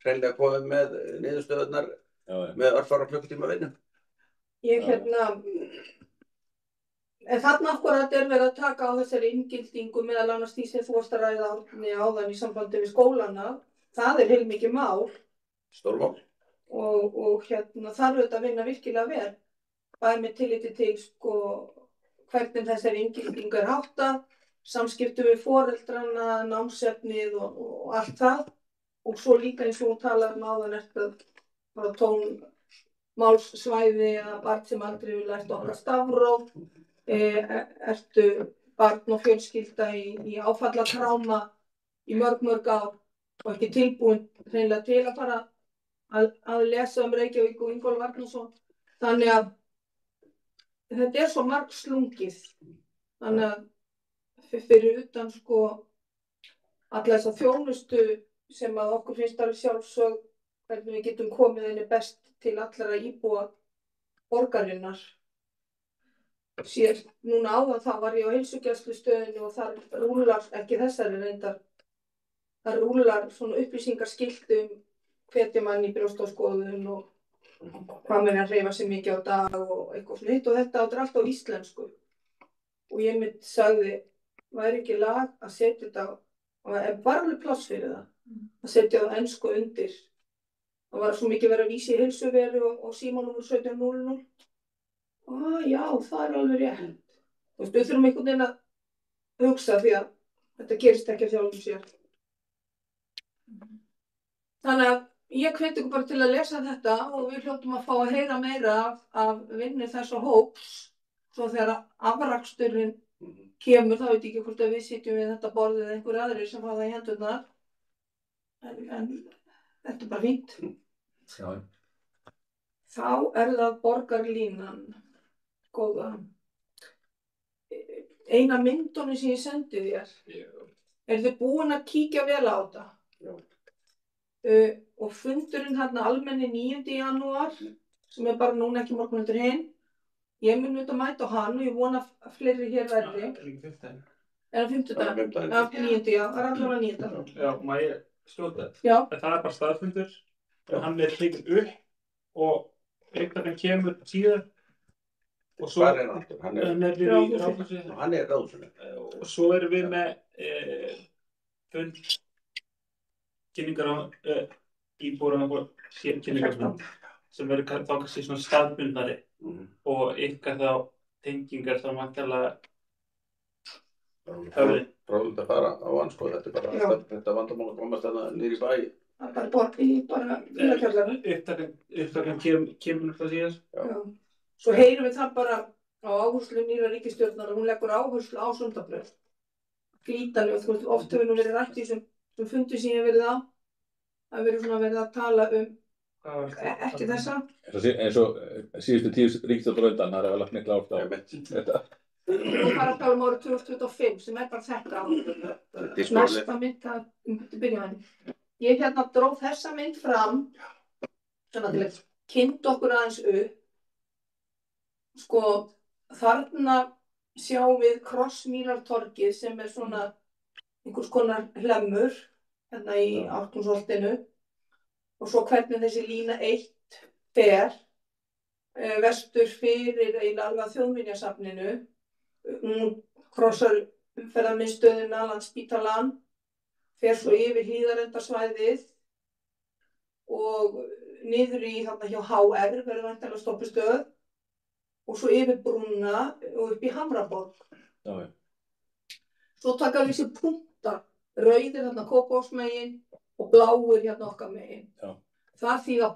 hreinlega komið með niðurstöðurnar með örfára klukkutíma vinnu. En þarna akkúrat verið að taka á þessari inngildingu meðal annars því sem þú varst að ræða áðan í sambandi við skólana. Það heilmikið mál. Stórmál. Og þarf auðvitað að vinna virkilega vel. Bæði með tilliti til hvernig þessari inngildingu háttað, samskiptum við foreldrana, námsefnið og allt það. Og svo líka eins og hún talar áðan bara tónmálssvæði eða barn sem aldrei hefur lært okkar stafróf. Ertu barn og fjölskylda í áfallatráma í mörg ár og ekki tilbúin hreinlega til að fara að lesa Reykjavík og Ingólfur Arnarson. Þannig að þetta svo margslungið. Þannig að fyrir utan alla þessa þjónustu sem að okkur finnst alveg sjálfsögð hvernig við getum komið henni best til allra íbúa borgarinnar. Sér núna áðan þá var ég á heilsugæslustöðinni og þar rúllar, ekki þessari reyndar, þar rúllar svona upplýsingaskilti hvetja mann í brjóstaskoðun og hvað menn að hreyfa sig mikið á dag og eitthvað svona hitt og þetta og þetta allt á íslensku. Og ég sagði, væri ekki lag að setja þetta, og bara alveg pláss fyrir það, að setja það ensku undir. Það var svo mikið verið að vísa í heilsuveru og símanúmer 1700. Já, það alveg rétt. Þú veist, við þurfum einhvern veginn að hugsa því að þetta gerist ekki af sjálfum sér. Þannig að ég hveti ykkur bara til að lesa þetta og við hljótum að fá að heyra meira af vinnu þessa hóps. Svo þegar afraksturinn kemur, þá veit ég ekki hvort að við sitjum við þetta borðið eða einhverju aðrir sem hafa það í hendurnar. En þetta bara fínt. Já. Þá það borgarlínan. Góða. Eina myndunum sem ég sendi þér. Þið búin að kíkja vel á þetta? Já. Og fundurinn almenni 9. janúar, sem bara núna ekki morgun undir hinn. Ég mun auðvitað mæta á hann og ég vona að fleiri hér verði. Það 5. 9. já, það allavega 9. Já, má ég skjóta? Já. Það bara staðfundur, hann tekinn upp og einhvern kemur síðan. Hvar hann? Hann í Ráðhúsi. Hann í Ráðhúsinu. Og svo erum við með fund kynningar á íbúar og kynningarfund sem verður þá kannski svona staðbundnari og ykkar þá tengingar þá mættilega höfði. Prófum að fara á hann, þetta vandamál að komast þarna niður í bæ. Það bara borti bara Upptakan kemur það síðan. Já. Svo heyrum við það bara á áherslu nýrra ríkisstjórnar og hún leggur áherslu á Sundabraut. Grítarlega, oft hefur nú verið rætt í þessum fundi sem ég hef verið á. Það hefur verið að tala ekki þessa. Eins og síðustu 10 ríkisstjórnar undan, það lagt mikla áherslu á þetta. Nú fara að tala árið 2025 sem bara þetta. Næsta mynd að byrja henni. Ég dró þessa mynd fram svona til að kynna okkur aðeins upp. Þarna sjáum við Krossmýrartorgið sem svona einhvers konar hlemmur hérna í Ártúnsholtinu og svo hvernig þessi lína 1 fer vestur fyrir eiginlega alveg að Þjóðminjasafninu. Hún krossar umferðarmiðstöðina, Landspítalann, fer svo yfir Hlíðarendasvæðið og niður í þarna hjá HR verður væntanlega stoppistöð og svo yfir brúna og upp í Hamraborg. Já. Svo taka við sér punktar, rauðir þarna Kópavogsmegin og bláir hérna okkar megin. Já. Það þýða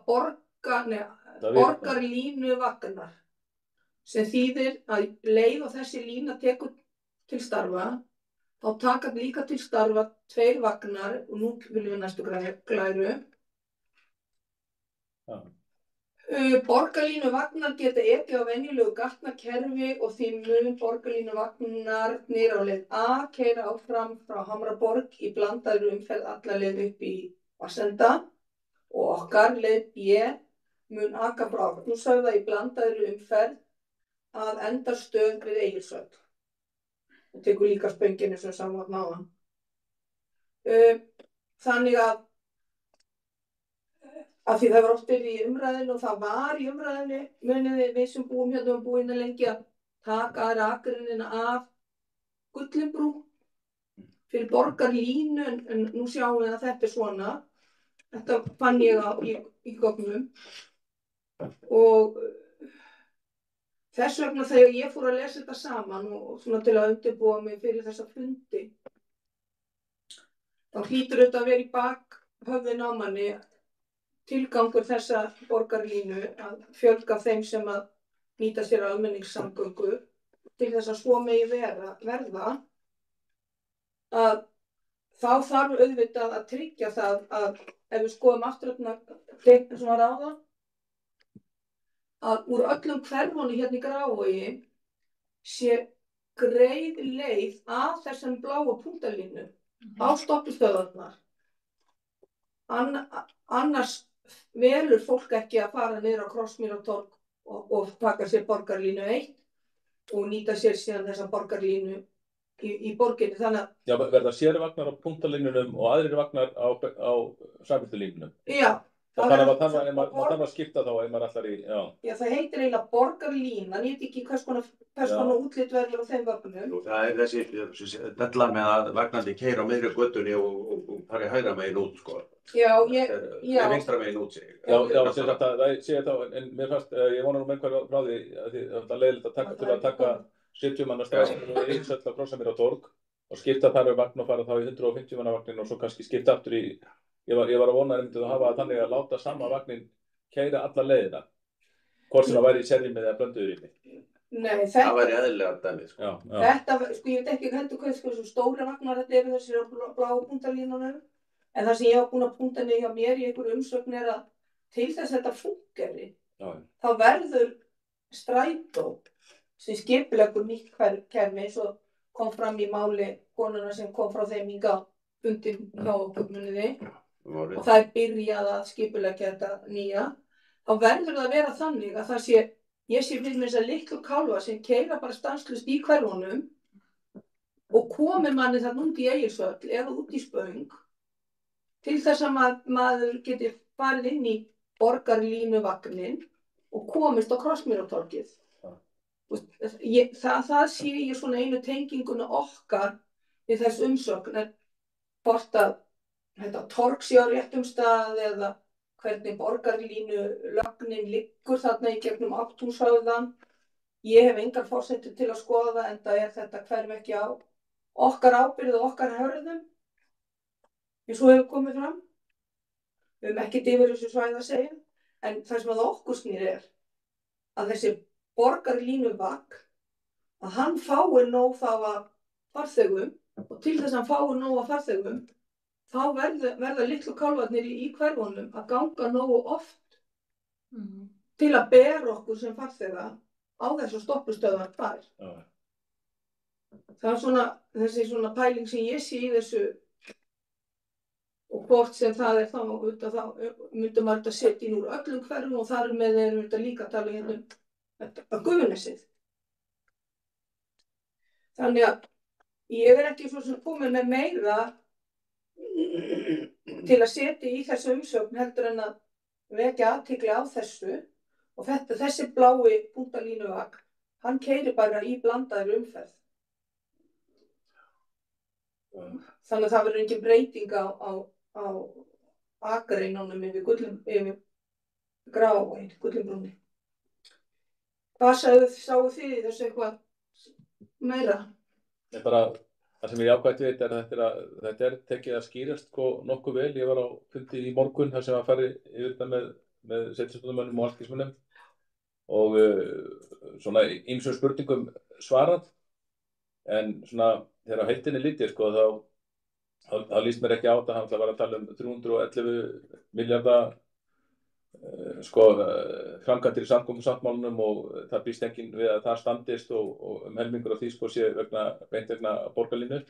borgarlínuvagnar sem þýðir að leið og þessi lína tekur til starfa, þá taka líka til starfa 2 vagnar og nú viljum við næstu glæru. Já. Borgarlínuvagnar geta ekið á venjulegu gatnakerfi og því mun borgarlínuvagnarnir á leið A keyra áfram frá Hamraborg í blandaðri umferð alla leið upp í Vatnsenda og okkar leið B mun aka frá Ártúnshöfða í blandaðri umferð að endarstöð við Egilshöll og tekur líka spönginu sem samvægt náðan. Þannig að því það var oft verið í umræðinu og það var í umræðinu, muniði við sem búum hérna og búin lengi að taka rakrinnina af Gullinbrú fyrir borgarlínu en nú sjáum við að þetta svona. Þetta fann ég í gögnum og þess vegna þegar ég fór að lesa þetta saman og svona til að undirbúa mig fyrir þessa fundi þá hlýtur þetta að vera í bakhöfðinu á manni tilgangur þessa borgarlínu að fjölga þeim sem að nýta sér almenningssamgöngur til þess að svo megi verða að þá þarf auðvitað að tryggja það að ef við skoðum aftur svona ráða að úr öllum hverfunum hérna í Grafarvogi sé greið leið að þessum bláa punktalínu á stoppistöðvarnar. Annars velur fólk ekki að fara niður á Krossmýrartorg og taka sér borgarlínu 1 og nýta sér síðan þessa borgarlínu í borginni. Þannig að Já, verða sérvagnar á punktalínunum og aðrir vagnar á samfélagslínunum. Já. Þannig að maður þarf að skipta þá ef maður allar í, Já, það heitir eiginlega borgarlínan, ég veit ekki hvers konar útlit verður á þeim vögnum. Það þessi della með að vagnandi keyra á miðri göttunni og fara hægra megin út, sko. Já. Vinstra megin út, segir. sem sagt að það sé þá, en mér fannst, ég vona nú með einhverja frá því að það leiðilegt að taka 70 manna strætisvagn og Egilshöll að krossa mér á torg og skipta þar vagn og fara þá í 150 manna vagnin og svo kannski skipta aftur í Ég var að vona að það myndi að hafa þannig að láta sama vagnin keyra alla leiðina, hvort sem það væri í serjum eða blönduðurými. Nei, það væri eðlilega dæmi, sko. Þetta, sko, ég veit ekki heldur hvað stóra vagnar þetta eru þessir bláu punktalínunum, en það sem ég hafa búin að punkta niður hjá mér í einhverju umsögn að til þess að þetta fúnkeri, þá verður strætó sem skipuleggur nýtt kerfi eins og kom fram í máli konuna sem kom frá þeim hingað fundin hjá okkur muniði. Og það byrjað að skipuleggja þetta nýja, þá verður það að vera þannig að ég sé fyrir mér þess að litlu kálfa sem keyra bara stanslaust í hverfunum og komi manni þarna út í Egilshöll eða út í Spöng til þess að maður geti farið inn í borgarlínuvagnin og komist á Krossmýrartorgið. Það sé ég svona einu tenginguna okkar við þess umsögn, hvort að þetta torg sé á réttum stað eða hvernig borgarlínu lögnin liggur þarna í gegnum Ártúnshöfðann. Ég hef engar forsendur til að skoða það enda þetta hverf ekki á okkar ábyrgð og okkar hörðum eins og hefur komið fram. Við höfum ekkert yfir þessu svæði að segja en það sem að okkur snýr að þessi borgarlínuvagn að hann fái nóg þá að farþegum og til þess að hann fái nóg að farþegum þá verða litlu kálfarnir í hverfunum að ganga nógu oft til að bera okkur sem farþega á þessu stoppustöðvar þar. Það þessi svona pæling sem ég sé í þessu og hvort sem það þá myndum maður að setja inn úr öllum hverfum og þar með erum við líka að tala hérna að Gufunesið. Þannig að ég ekki svo sem komið með meira til að setja í þessu umsögn heldur en að vekja athygli á þessu og þessi blái punktalínuvagn, hann keyrir bara í blandaðri umferð. Þannig að það verður engin breyting á akreinunum yfir Grafarvogi, Gullinbrúnni. Hvað sáu þið í þessu eitthvað meira? Það sem ég jákvætt veit að þetta tekið að skýrast sko nokkuð vel. Ég var á fundi í morgun þar sem að fari yfir þetta með sveitarstjórnarmönnum og alþingismönnum og svona ýmsum spurningum svarað. En svona þegar á heildinni litið sko þá líst mér ekki á þetta. Hann var að tala um 311 milljarða sko framkvæmdir í samgöngusáttmálanum og það býst enginn við að það standist og helmingur af því sko sé beint vegna borgarlínu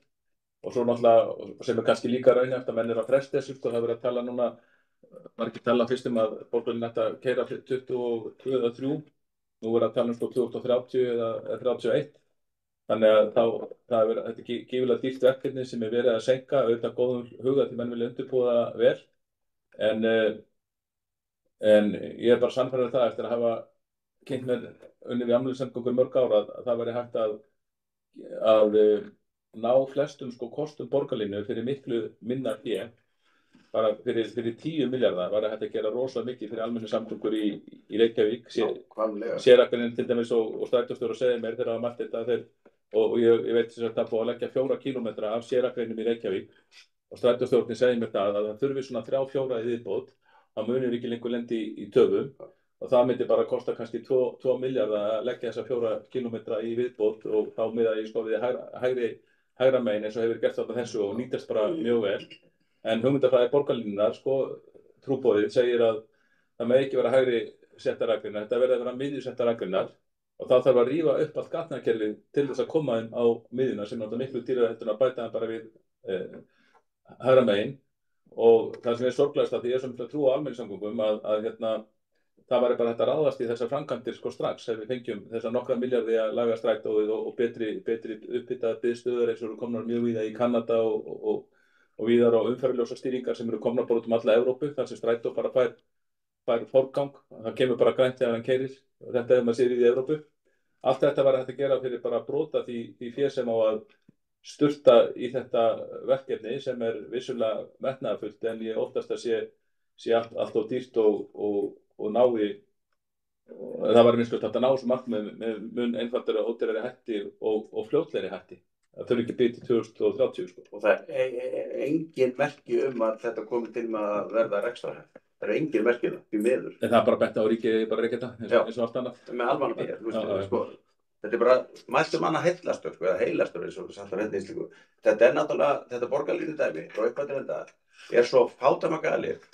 og svo náttúrulega sem kannski líka raunhæft að menn að fresta þessu og það verið að tala núna margir tala fyrst að borgarlínu ætti að keyra 22 eða 3 nú verið að tala sko 2030 eða 31 þannig að þetta er gífurlega dýrt verkefni sem verið að seinka auðvitað góðum huga því menn vilja undirbúa vel en ég bara sannfærður það eftir að hafa kynnt mér unnið við almenningssamgöngur mörg ár að það væri hægt að ná flestum sko kostum borgarlínu fyrir miklu minna fé bara fyrir 10 milljarða væri hægt að gera rosalega mikið fyrir almenningssamgöngur í Reykjavík Sérakvenin til dæmis og strætóstjórar segja mér þegar hafa mælt þetta og ég veit sem sagt að búið að leggja 4 kílómetra af Sérakveninum í Reykjavík og strætóstjórnin segja mér það að það þurfi svona 3-4 í viðbót það munir ekki lengur lendi í töfum og það myndi bara kosta kannski 2 milljarða að leggja þessa 4 kílómetra í viðbót og þá miða ég sko við hægra megin eins og hefur gert þarna þessu og nýtast bara mjög vel en hugmyndafræði borgarlínunnar sko trúboðið segir að það með ekki vera hægri settarakrinnar þetta verði að vera miðjusettarakrinnar og þá þarf að rífa upp allt gatnakerfið til þess að koma þeim á miðjuna sem náttúrulega miklu dýrara heldur en að bæta þeim bara við hægra megin og það sem sorglegast að því ég er sem trú á almenningssamgöngum að það væri bara hægt að ráðast í þessar framkvæmdir sko strax ef við fengjum þessar nokkra milljarði að laga strætóið og betri upphitaðar biðstöðvar eins og eru komnar mjög víða í Kanada og víðar á umferðarljósastýringar sem eru komnar bara út alla Evrópu þar sem strætó bara fær forgang það kemur bara grænt þegar hann keyrir og þetta hefur maður séð í Evrópu allt þetta var hægt að gera fyrir bara að brota því fé sem á að sturta í þetta verkefni sem vissulega metnaðarfullt en ég óttast að sé allt of dýrt og nái það var minnst að ná þessu markmið með mun einfaldari og ódýrari hætti og fljótlegri hætti það þurfi ekki byrja til 2030 sko. Og það engin merki að þetta komi til með að verða rekstrarhæft það engin merki því miður en það bara bent á ríkið bara reykja þetta eins og allt annað með almannafé sko. Þetta bara mæltum manna heillastur sko, eða heilastur eins og sagt að íslensku. Þetta náttúrulega, þetta borgarlínudæmi frá upphafi til enda svo fátæmagalið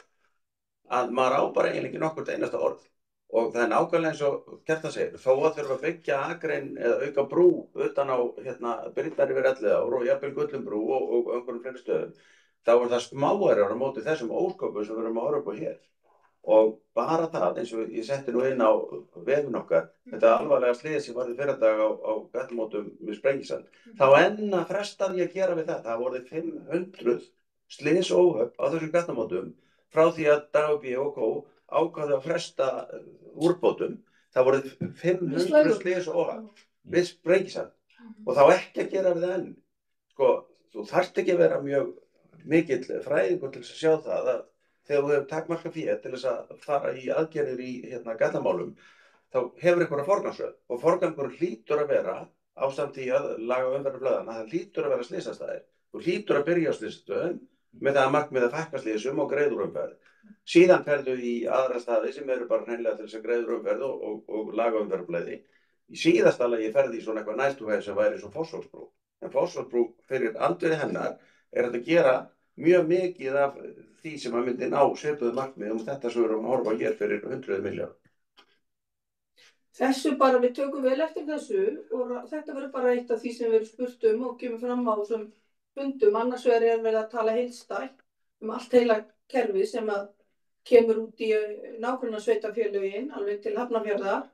að maður á bara eiginlega ekki nokkurt einasta orð og það nákvæmlega eins og Kjartan segir þó að þurfa að byggja akrein eða auka brú utan á Brýtnar yfir Elliðár og jafnvel Gullinbrú og einhverjum fleiri stöðum þá það smáærar á móti þessum ósköpum sem við erum að horfa upp á hér og bara það eins og ég setti nú inn á vefinn okkar þetta alvarlega slys sem varði fyrradag á gatnamótum við Sprengisand þá enn að frestaði ég að gera við það voru 500 slysóhöpp á þessum gatnamótum frá því að Dagur B og Kó ákváðu að fresta úrbótum það voru 500 slysóhöpp við Sprengisand og þá ekki að gera við það enn sko, þú þarft ekki að vera mjög mikill fræðingur til að sjá það að þegar þú hefur takmarkað fé til þess að fara í aðgerðir í gatnamálum þá hefur einhverja forgangsröð og forgangur hlýtur að vera ásamt í að laga umferðarflöðana það hlýtur að vera slysastæðir þú hlýtur að byrja á slysastöðum með það að markmið að fækka slysum og greiður umferð síðan ferðu í aðra staði sem eru bara hreinlega til þess að greiður umferð og laga umferðarflæði í síðasta lagi ferði í svona eitthvað næstuhæð sem væri svo Fossvogsbrú en Fossvogsbrú fyrir andvirði hennar að gera mjög mikið af því sem að myndi ná svipuðu markmið þetta sem við erum að horfa hér fyrir 100 milljarða. Þessu bara við tökum vel eftir þessu og þetta verður bara eitt af því sem við erum spurt og kemur fram á þessum fundum annars verður verið að tala heildstætt allt heila kerfið sem að kemur út í nágrannasveitarfélögin alveg til Hafnarfjarðar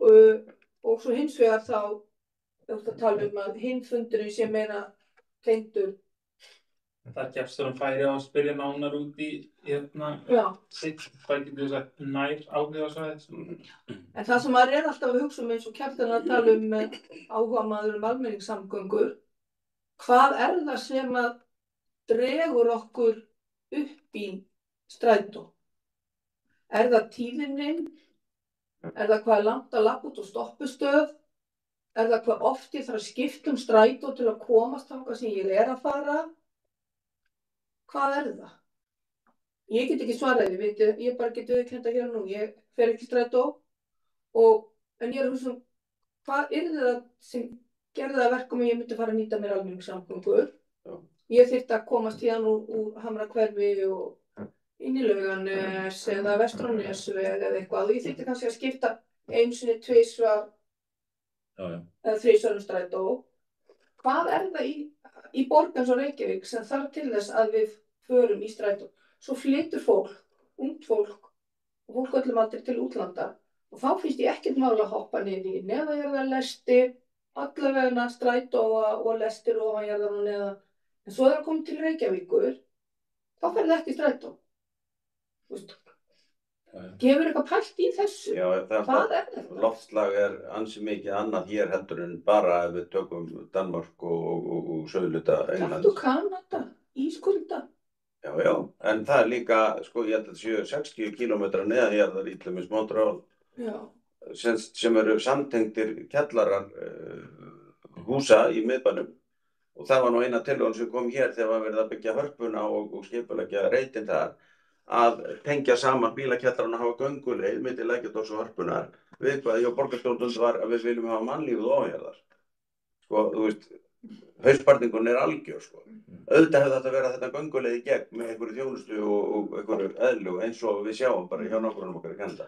og svo hins vegar þá að tala að hinn fundurinn sé meira tengdur Það gefst þér færi á að spyrja nánar út í sitt, hvað getur þú sagt nær áhrifasvæði. En það sem maður alltaf að hugsa eins og Kjartan að tala áhugamaður almenningssamgöngur hvað það sem að dregur okkur upp í strætó? Það tíðnin? Það hvað langt að labba út á stoppustöð? Það hvað oft ég þarf að skipta strætó til að komast þangað sem ég að fara? Hvað það? Ég get ekki svarað því, ég bara get viðurkennt hér og nú, ég fer ekki í strætó en ég hugsa hvað það sem gerði það að verkum að ég myndi fara að nýta mér almenningssamgöngur. Ég þyrfti að komast héðan úr Hamrahverfi og inn í Laugarnes eða Vestur-á-Nesveg eða eitthvað og ég þyrfti kannski að skipta einu sinni, tvisvar eða þrisvar strætó. Hvað það í borg eins og Reykjavík sem þarf til þess að við förum í strætó? Svo flytur fólk, ungt fólk og fólk öllum aldrei til útlanda og þá finnst ég ekkert mála að hoppa niður í neðanjarðarlestir, allavegna strætóa og lestir ofanjarðar og neðan. En svo það komið til Reykjavíkur, þá fer það ekki í strætó. Gefur eitthvað pælt í þessu? Já, hvað þetta? Loftslag ansi mikið annað hér heldur en bara ef við tökum Danmörk og suðurhluta Englands. Taktu Kanada, ískulda. Já, en það líka, sko, ég held að séu 60 kílómetra neðanjarðar í til dæmis Montreal sem eru samtengdir kjallarar húsa í miðbænum. Og það var nú eina tillögun sem kom hér þegar var verið að byggja Hörpuna og skipuleggja reitinn þar að tengja saman bílakjallarana og hafa gönguleið milli Lækjartorgs og Hörpunar. Viðkvæði hjá borgarstjórnum var að við viljum hafa mannlífið ofanjarðar. Sko, þú veist, hausbarningun algjör, sko. Auðvitað hefði þetta verið þetta gönguleið í gegn með einhverju þjónustu og einhverju eðlu eins og við sjáum bara hjá nágrannum okkar í Kanada.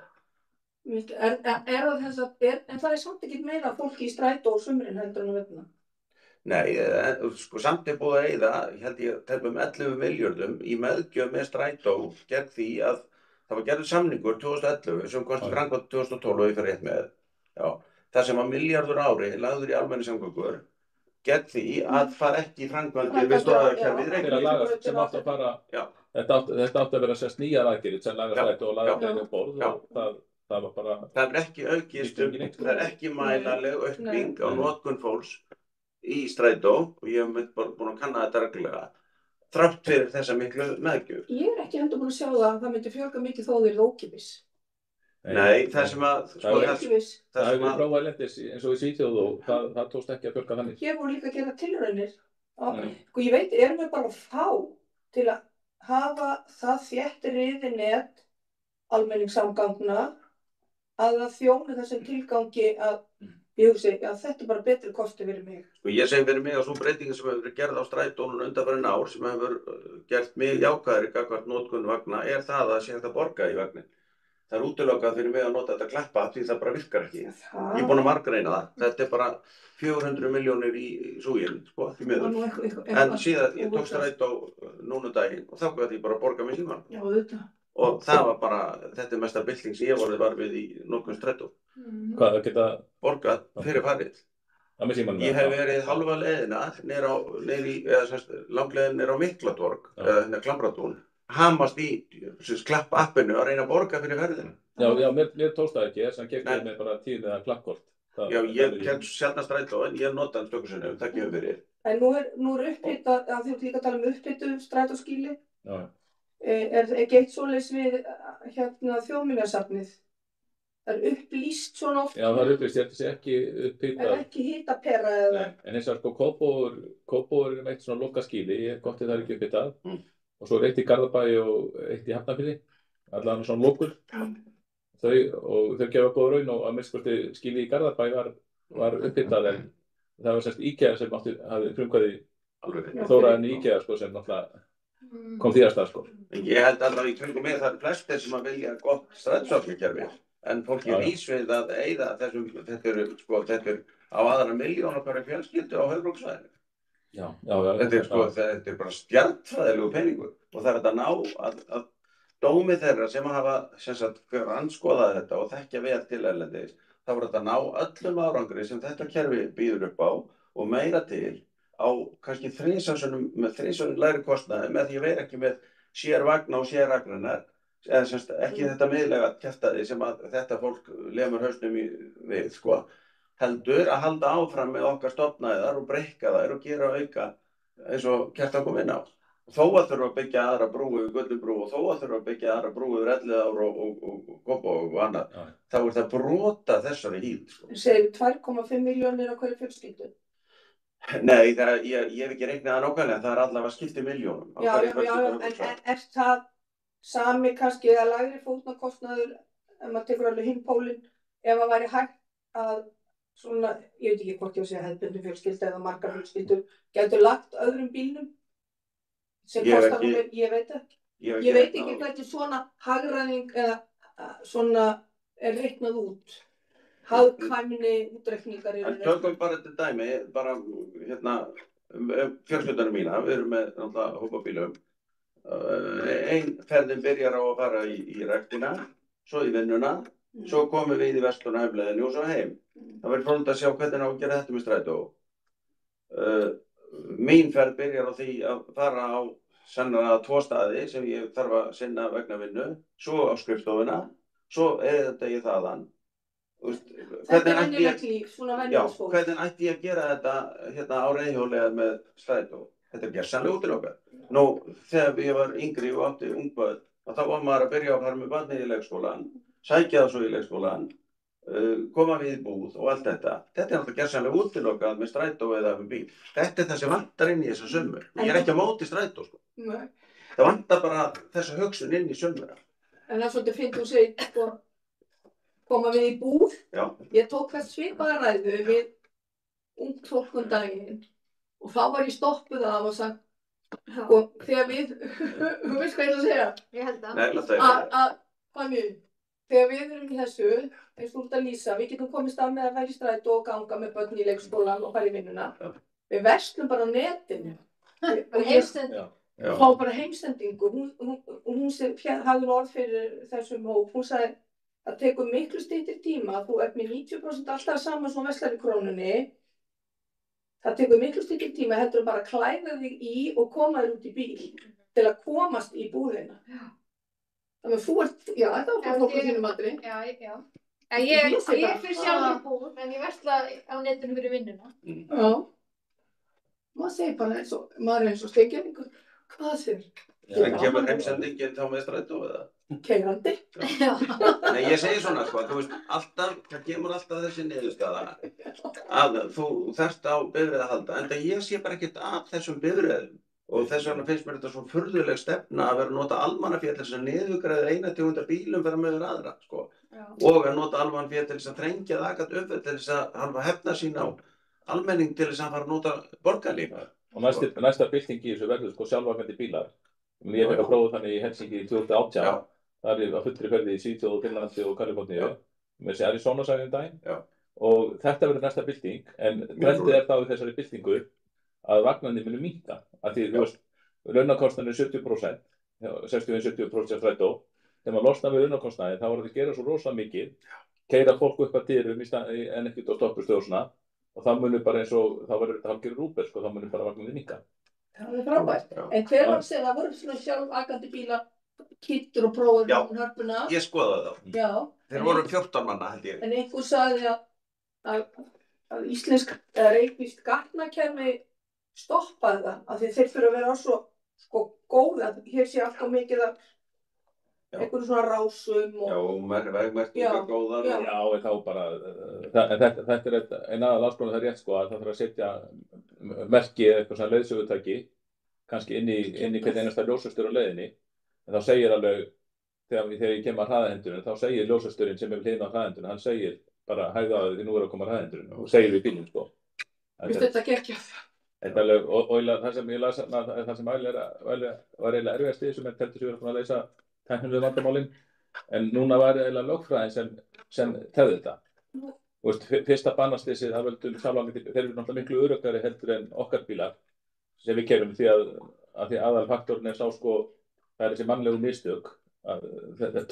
En það samt ekki meira fólki í strætó og sumrin heldur en að vettna? Nei, sko samt búið að eyða, held ég, tæpum 11 milljörðum í meðgjöf með strætó gegn því að það var gerður samningur 2011 sem kosti framkvæmt 2012 og ég fer rétt með. Já, það sem var milljarður ári lagður í almenningssamgöngur gegn því að fara ekki í framkvæmdir við stoðakerfið Reykjavík. Sem átti að fara, þetta átti að vera sérst nýjar aðgerðir sem laga strætó og laga þeirra borð og það var bara... Það ekki aukist, það ekki mælanleg aukning á notkun fólks í strætó og ég hef bara búin að kanna þetta reglulega þrátt fyrir þessa miklu meðgjöf. Ég ekki heldur búin að sjá það að það myndi fjölga mikið þó þeir eru ókeypis. Nei, það sem að það hefur verið prófað erlendis eins og í Svíþjóð og það tókst ekki að fjölga þannig. Hér voru líka að gera tilraunir. Sko ég veit, erum við bara að fá til að hafa það þétt riðið net almenningssamgangna að það þjóni þessum tilgangi að ég hugsi, já þetta bara betri kosti fyrir mig. Sko ég segi fyrir mig að svo breytingin sem hefur verið gerð á strætónum undanfarin ár sem hefur gert mig jákvæðari gagnvart notkun vagna það að sé hægt að borga í vagnin. Það útilokað fyrir mig að nota þetta klappa því það bara virkar ekki. Ég er búin að margreina það. Þetta bara 400 milljónir í súginn, sko, því miður. En síðan ég tók strætó núna daginn og þá gæti ég bara að borga með símann. Já, þetta. Og það var bara, þetta mesta bylting sem ég var við í notkun strætó. Hvað það geta borgað fyrir farið. Ég hef verið halva leiðina langleiðin á Miklatorg eða Klambratún, hamast í klapp appinu að reyna að borga fyrir ferðina. Já, mér tókst það ekki, þess að keypti ég með bara tíð eða klappkort. Já, ég kemst sjaldnast strætó en ég notaði stöku sinnum, það kemur fyrir. En nú upphitað, að þið líka tala upphituð strætóskýli. Já. Geitt svoleiðis við Þjóðminjasafnið? Það upplýst svona oft? Já, það upplýst, ég sé ekki upphitað. Ekki hitapera eða? En eins og sko Kópavogur meitt svona lokaskýli, ég gotti það ekki upphitað. Og svo eitt í Garðabæ og eitt í Hafnarfirði, allavega svona lokul. Þau gefa góð raun og að minnskosti skýli í Garðabæ var upphitað en það var semst IKEA sem hafði frumkvæði þóraðinni IKEA sko sem náttúrulega kom því að stað sko. Ég held allavega í kringum mig það flestir sem að vilja gott strætisvagnakerfi en fólk vís við að eyða þessum, þetta er á aðra milljón á hverju fjölskyldu á höfuðborgarsvæðinu. Þetta er bara stjarnfræðilegu peningur og það er þetta ná að dómi þeirra sem hafa rannsskoðað þetta og þekkja vel til erlendis, það var þetta ná öllum árangri sem þetta kerfi býður upp á og meira til á kannski með þrisvarsinnum lægri kostnaði með því að vera ekki með sérvagna og séragrannar eða ekki þetta miðlega kjaftaði sem að þetta fólk lemur hausnum við sko heldur að halda áfram með okkar stofnæðar og breikka þær og gera auka eins og Kjartan kom inn á. Þó að þurfa að byggja aðra brú yfir Gullubrú og þó að þurfa að byggja aðra brú yfir Elliðaár og Kópavog og annað, þá það brota þessari hít. Sko. Segir 2,5 milljónir á hverju fjölskyldu? Nei, ég hef ekki reiknað það nákvæmlega, það allavega skipti milljónum. Já, en það sami kannski eða lægri fórnarkostnaður, ef maður tekur alveg hinn pólinn, ef það væri hægt að svona, ég veit ekki hvort ég á að segja hefðbundin fjölskylda eða margar fjölskyldur, getur lagt öðrum bílnum sem kostar hún, ég veit ekki. Ég veit ekki hvernig svona hagræðing eða svona er reiknað út. Hagkvæmni útreikningar En tökum bara þetta dæmi, bara fjölskyldunum mína, við erum með náttúrulega hópabílum. Ein ferðin byrjar á að fara í ræktina, svo í vinnuna, svo komum við í vestur og heimleiðinni og svo heim. Það verður fróðlegt að sjá hvernig á að gera þetta með strætó. Mín ferð byrjar á því að fara á sannarlega 2 staði sem ég þarf að sinna vegna vinnu, svo á skrifstofuna, svo þetta ég þaðan. Þetta er venjulegt líf, svona venjulegt fólk. Hvernig ætti ég að gera þetta á reiðhjóli eða með strætó? Þetta er gersamlega útilokað. Nú, þegar ég var yngri og átti ungbörn, þá var maður að byrja að fara með barnið í leikskólan, sækja það svo í leikskólan, koma við í búð og allt þetta. Þetta er náttúrulega gersamlega útilokað með strætó eða með bíl. Þetta er það sem vantar inn í þessa sumur. Ég er ekki á móti strætó, sko. Nei. Það vantar bara þessa hugsun inn í sumura. En það er svolítið fint þú segir, sko, koma við í búð. Já. Ég tók þess svipaða ræðu við ungt fólk daginn og þá var ég stoppuð af og sagt, sko, þegar við, þú veist hvað ég að segja? Ég held að. Nei, láta ég. Þegar við erum í þessu, eins og út að lýsa, við getum komist af með að fara í strætó og ganga með börn í leikskólan og fara í vinnuna. Við verslum bara á netinu. Og ég fá bara heimsendingu. Hún hafði orð fyrir þessum hóp. Hún sagði, það tekur miklu styttri tíma. Þú ert með 90% alltaf saman svona verslar í Krónunni. Það tekur miklu styttri tíma, heldur bara að klæða þig í og koma þér út í bíl til að komast í búðina. Þannig að þú ert, já, þetta var bara fólk á þínum aldri. Já. Ég fyrir sjálf í búð, en ég versla á netinu fyrir vinnuna. Já. Maður segir bara eins og, maður er eins og steikjæringur. Hvað segir? En kemur heimsendingin þá með strætó eða? Keyrandi. Nei, ég segi svona, sko, þú veist, það kemur alltaf þessi niðurstaða að þú þarft á bifreið að halda, en það ég sé bara ekkert af þessum bifreiðum. Og þess vegna finnst mér þetta svo furðuleg stefna að vera að nota almannafé til þess að niðurgreiða eina tegundar bílum fyrir að mögur aðra, sko. Og að nota almannafé til þess að þrengja það akkurat upp til þess að halva hefna sín á almenning til þess að fara að nota borgarlíf. Og næsta bylting í þessu verður sko sjálfakandi bílar. Ég fekk að prófa þannig í Helsinki í 2018. Það er að fullri ferði í Svíþjóð og Finnlandi og Kaliforníu. Með þessi Arizona sagði daginn. Og þetta verður næsta bylting. En trendið er þá í þessari byltingu að vagnarnir munu minnka. Af því, þú veist, launakostnaðurinn er 70%, 60-70% strætó. Þegar maður losnar við launakostnaðinn, þá er það að gera svo rosalega mikið, keyra fólk upp að dyrum en ekkert á stoppustöð og svona. Og það munir bara eins og, þá verður þetta hálfgerður Uber, sko, þá munir bara vagnarnir minnka. Það er frábært. En hver var að segja, það voru svona sjálfakandi bílar, kittur og prófur um hörpuna. Já, ég skoðaði þá. Já. Þeir voru 14 manna, held ég. En einhver sagði að íslensk eða reykvískt gatnakerfi stoppaði það, af því þeir fyrir að vera svo sko góð að hér sé alltaf mikið af einhverjum svona rásum og... Já, vegmerkingar góðar. Já, þá bara, þetta er einn aðalásbrún það er rétt sko að það þarf að setja merki eða eitthvað svona leiðsögutæki kannski inn í hvern einasta ljósastur á leiðinni, en þá segir alveg, þegar ég kem að hraðahendurinn, þá segir ljósasturinn sem er hliðin á hraðahendurinn, hann segir bara hægðu að því nú er að koma hraðahendurinn og segir við bílinn sko. Vist þetta geggjað? Og það sem ég las, það sem var eiginlega erfiðast í þessu, menn teldi sig að leysa tæknilegu vandamálin, en núna var eiginlega lögfræðin sem tefði þetta. Fyrsta bannaslysið, það völdum sjálfangandi, þeir eru náttúrulega miklu öruggari heldur en okkar bílar sem við keyrum því að aðalfaktorinn er sá sko, það er þessi mannlegu mistök,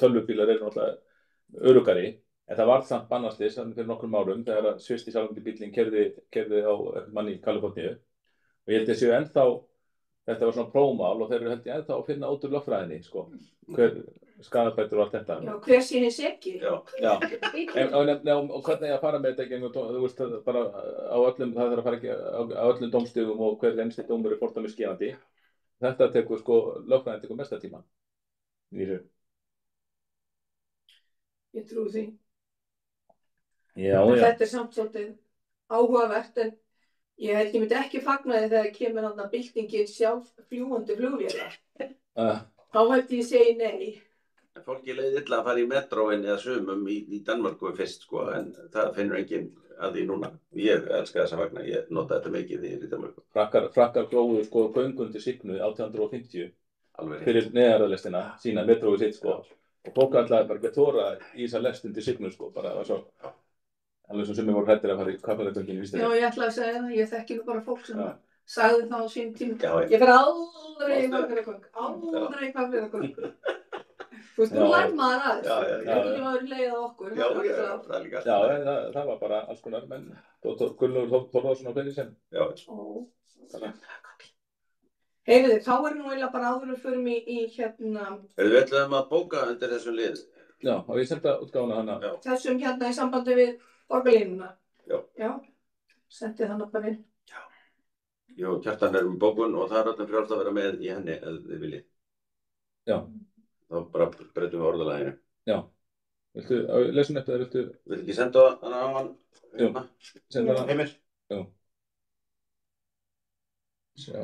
tölvubílar eru náttúrulega öruggari. En það var samt bannaslys fyrir nokkrum árum þegar svisti sjálfandi bíllinn keyrði á mann í Kaliforníu og ég held að séu ennþá þetta var svona prófmál og þeir eru held ég ennþá að finna út úr lögfræðinni, sko, hver skaðabætur og allt þetta. Já, hver sé hins ekki. Já. Og hvernig að fara með þetta gegn, þú veist, bara á öllum, það þarf að fara ekki á öllum dómstigum og hver einsti dómur fordæmisgefandi. Þetta tekur, sko, lögfræðin tekur mesta tíma. Ég trúi því. Já. Þetta samt svolítið áhugavert, en ég held ég myndi ekki fagna því þegar kemur þarna byltingin sjálf fljúgandi flugvélar. Þá held ég segi nei. Fólki leiði illa að fara í metróin eða sumum í Danmörku fyrst, sko, en það finnur enginn að því núna. Ég elska þessa vagna, ég nota þetta mikið því ég er í Danmörku. Frakkar gróðu, sko, göngundi Signu 1850 fyrir neðarðalestina sína metrói sitt, sko. Og fólk ætlaði bara ekki að þora í þessa lest undir Signu, sko, bara það var svo, alveg svo sumir voru hræddir að fara í Kaupmannahöfn, víst Já, ég ætlaði að segja það, ég þekki nú bara fólk sem sagði það á sín tíma. Ég fer aldrei í Kaupmannahöfn. Þú veist, nú lær maður aðeins. Þetta er maður leið á okkur. Já, það er líka. Já, það var bara alls konar menn. Gunnlaugur Þórðarson og fleiri sem. Já. Heyrðu, þá er nú eiginlega bara áður við förum í hérna... Við ætlum að bóka undir þessum lið. Já, og ég senda útgáfuna hana. Þessum hérna í sambandi við borgarlínuna. Já. Sendi hana bara inn. Já. Ég og Kjartan erum bókun og það er öllum frjálst að vera með í henni ef þið viljið. Já. Þá bara breytum við orðalaginu. Já. Viltu, lesun eftir það, viltu... Vil ekki senda hana á hann? Jú, senda hana. Heimir? Já. Sjá.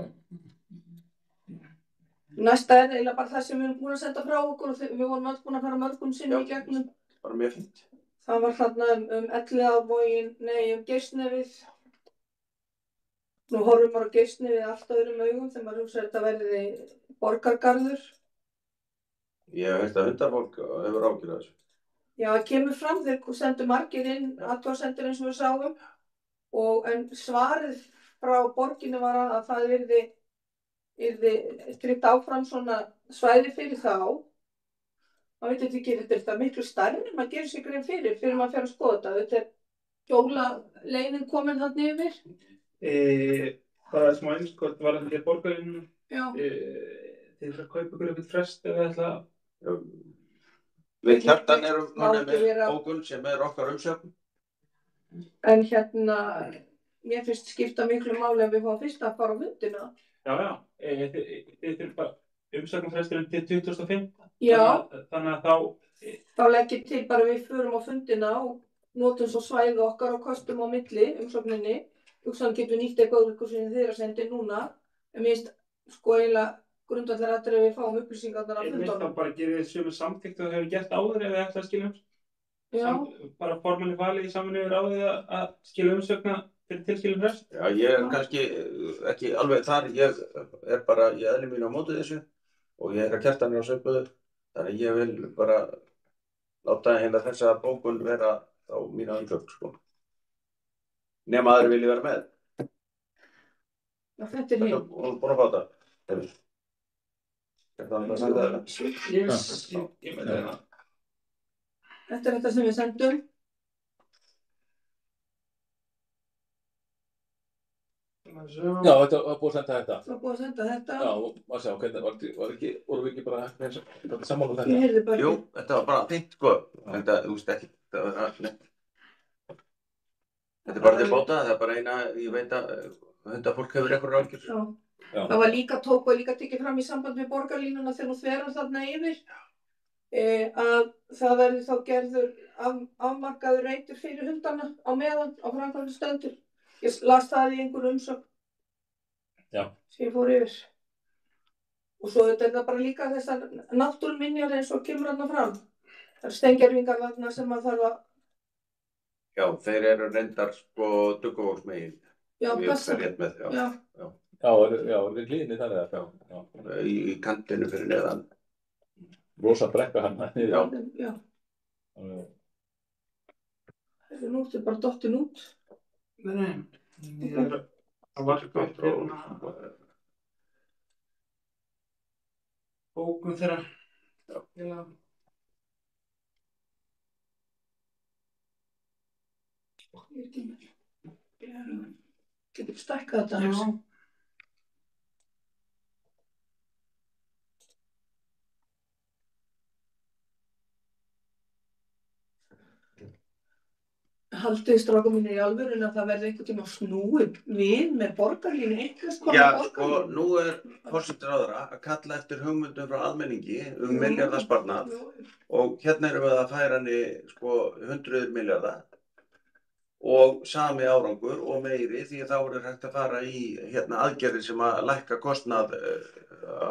Næsta er eiginlega bara það sem við erum búin að senda frá okkur og við vorum öll búin að fara mörgum sinnum í gegnum. Bara mjög fínt. Það var þarna Elliðaárvoginn, Geirsnefið. Nú horfum bara á Geirsnefið allt öðrum augum þegar maður hugsar þetta verði borgargarður. Ég hef heyrt að hundafólk hefur ágjörð þessu. Já, það kemur fram þegar sendu margir inn athugasemdir eins og við sáum en svarið frá borginni var að það yrði tryggt áfram svona svæði fyrir þá. Maður veit ekki, þetta er það miklu stærri en maður gerir sig grein fyrir maður fer að skoða þetta. Þetta er hjólaleiðin komin þarna yfir. Bara smá einskott var þetta borgarlínu. Já. Þið þurfa að kaupa ykkur eitthvað frest eða ætla að... Við Kjartan erum með bókun sem er okkar umsögn. En hérna, mér finnst skipta miklu máli að við fáum fyrst að fara á fundina. Já. Þið þurfa umsögnarfresturinn til 2015. Já. Þannig að þá... Þá legg ég til bara við förum á fundina og notum svo svæði okkar og kostum á milli umsögninni. Hugsanlega getum við nýtt eitthvað úr sem þið eru að senda núna. En mér finnst sko eiginlega grundvallaratriði að við fáum upplýsingarnar á fundunum. Þá bara gerir þið sömu samþykkt og það hefur gert áður ef þið ætla að skilja bara formanni falið í samvinnu yfir áður að skilja umsögna fyrir tilskilum frest. Já, ég er kannski ekki alveg þar, ég er bara í eðli mínu á móti þessu og ég er að Kjartan á söpuðu, þannig að ég vil bara láta hérna þessa bókun vera á mína umsögn, sko. Nema aðri vilji vera með. Já, þetta er hér. Og búin að fá þetta. Þetta er að senda þetta. Ég með þetta. Þetta er þetta sem við sendum. Já, þetta var búið að senda þetta. Það var búið að senda þetta. Já, maður sjá, hvernig vorum við ekki bara sammála um þetta? Ég heyrði bara. Jú, þetta var bara fínt, sko. Þetta, þú veist ekki, þetta er bara til bóta, það er bara eina, ég veit að hundafólk hefur eitthvað ágjör. Já. Það var líka tekið fram í samband með borgarlínuna þegar hún þverar þarna yfir að það verði þá gerður afmarkaður reitur fyrir hundana á meðan á framkvæmdu stendur. Ég las það í einhverjum umsögn sem ég fór yfir. Og svo þetta er það bara líka þessar náttúruminjar eins og kemur þarna fram. Það er steingervingar þarna sem maður þarf að... Já, þeir eru reyndar sko Duggavóksmegin. Já, passa. Já, við glíðinni þar eða? Já. Í kantinu fyrir neðan. Rosa brekka hann. Já. Það er nú, þetta er bara dottin út. Nei, ég er að varka bókun þeirra. Já. Ég er ekki með. Getur stækkað þetta. haldið strákum minni í alvörun að það verði einhvern tíma snúið við með borgarlínu, einhvers Já, konar sko, borgarlínu. nú forsætisráðherra að kalla eftir hugmyndum frá almenningi milljarðasparnað og hérna erum við að færa henni sko 100 milljarða og sami árangur og meiri því þá verður hægt að fara í aðgerðir sem að lækka kostnað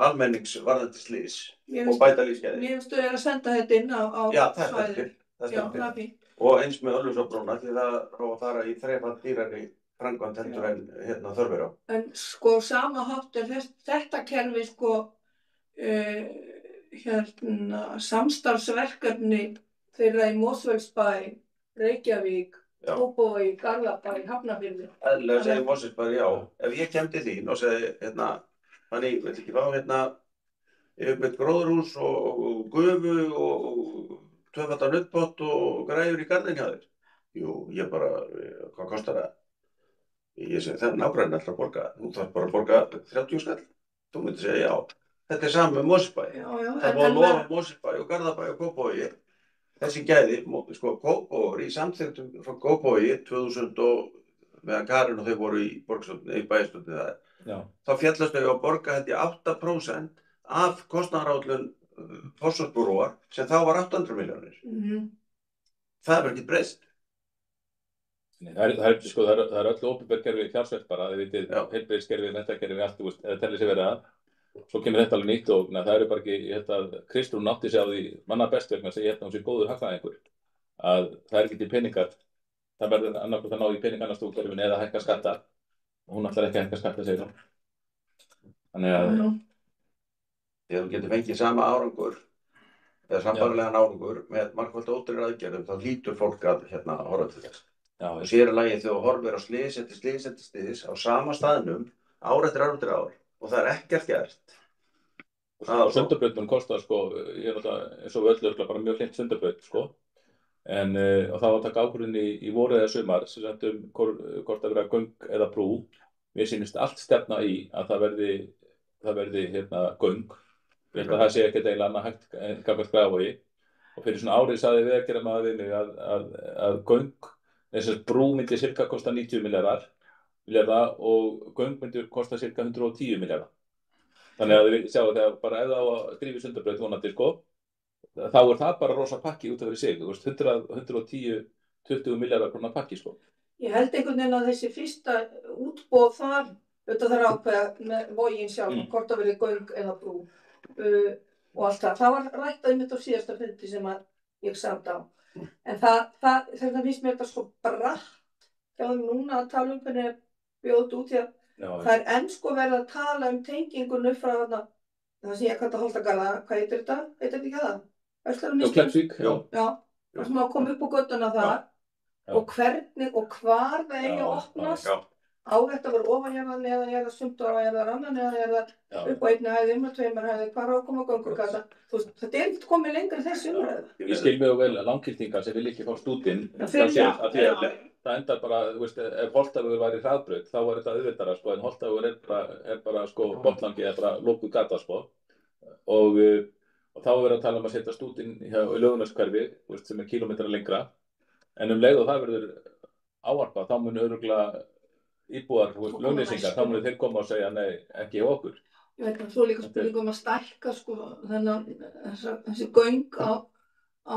almennings varðandi slys og bæta lífsgæði. Mér finnst að senda þetta inn á Já, það er svæðið. fint. Já, það er fínt. Og eins með Ölfusárbrúna því það á að fara í þrefalt dýrari framkvæmd heldur en þörf er á. En sko sama hátt þetta kerfi sko samstarfsverkefni þeirra í Mosfellsbæ, Reykjavík, Kópavogi, Garðabæ, Hafnarfirði. Eðlilega segi Mosfellsbæ, já. Ef ég kem til þín og segi þannig, vill ekki fá yfir með gróðurhús og gufu og tvöfaldan nuddpott og græjur í garðinn hjá þér. Jú, ég bara, hvað kostar það? Ég segi, það er nágræðin alltaf að borga. Þú þarf bara að borga 30 skall. Þú myndir segja, já. Þetta er saman með Mosfellsbæ. Það var að lofa Mosfellsbæ og Garðabæ og Kópavogi. Þessi gæði, sko, Kópavogi, í samþykktum frá Kópavogi 2000 og meðan Karin og þau voru í bæjarstjórninni þar. Þá fjallast þau að borga held ég 8% af kostnaðaráætlun Fossvogsbrúar sem þá var 800 milljónir. Það er ekki breyst. Það er öll opinber kerfi fjársvelt bara, þið vitið, heilbrigðiskerfi, menntakerfi, allt, eða tellir sér verið að. Svo kemur þetta alveg nýtt og það eru bara ekki, ég held að Kristrún átti sig á því manna best vegna að segja hún sé góður hagfræðingur. Að það er ekki til peningar, það verður annarkvæmt að ná í peningarnastúrkerfinu eða hækka skatta. Og hún ætlar ekki að hækka skatta, segir hún. Þannig að Þegar þú getur fengið sama árangur eða sambærilegan árangur með margfalt ódýrari aðgerðum þá hlýtur fólk að horfa til þess. Og sér lagi þegar þú horfir á slys eftir slys eftir slys á sama staðnum ár eftir ár og það er ekkert gert. Og Sundabraut mun kosta sko, ég er náttúrulega eins og öll bara mjög hreint Sundabraut sko. Og það var að taka ákvörðun í voru eða sumar sem sagt hvort að vera göng eða brú. Mér sýnist allt stefna í að það verði göng. Ég held að það sé ekkert eiginlega annað hægt gagnvart Grafarvogi. Og fyrir svona árið sagði Vegagerðarmaður við mig að göng, þess að brú myndi cirka kosta 90 milljarða og göng myndi kosta cirka 110 milljarða. Þannig að þið sjáu þegar bara ef það á að drífa Sundabraut vonandi sko, þá er það bara rosa pakki út af fyrir sig, 110-20 milljarðar króna pakki sko. Ég held einhvern veginn að þessi fyrsta útboð þar, þetta þarf að ákveða með Vogin sjálf, hvort það verði göng eða brú. Og allt það. Það var rætt einmitt á síðasta fundi sem að ég samt á. En þetta finnst mér þetta svo bratt hjá þeim núna að tala hvernig bjóðt út því að það er enn sko verið að tala tengingunu frá það sem ég kalla Holtagarða, hvað heitir þetta? Heitir þetta ekki það? Kleppsvík, já. Það sem að koma upp á göttuna þar og hvernig og hvar það eigi að opnast. Á þetta var ofanjarðar, neðanjarðar, sumtarjarðar, annarjarðar, upp á einni hæði, um að tveimur hæði, hvar á að koma göngugata. Þetta er ekkert komið lengra þessi umræða. Ég skil mjög vel langkýrtingar sem vil ekki fá stútinn. Það endar bara, ef Holtavegur væri hraðbraut, þá var þetta auðveldara, en Holtavegur er bara botlangi, er bara lokuð gata, og þá er að tala um að setja stútinn í Laugarneshverfi, sem er kílómetra lengra, en leið og það verður ávarpað, þá mun örugglega íbúar, Laugarnesingar, þá munu þeir koma og segja nei, ekki hjá okkur. Ég veit að svo líka spurning að stækka þessi göng á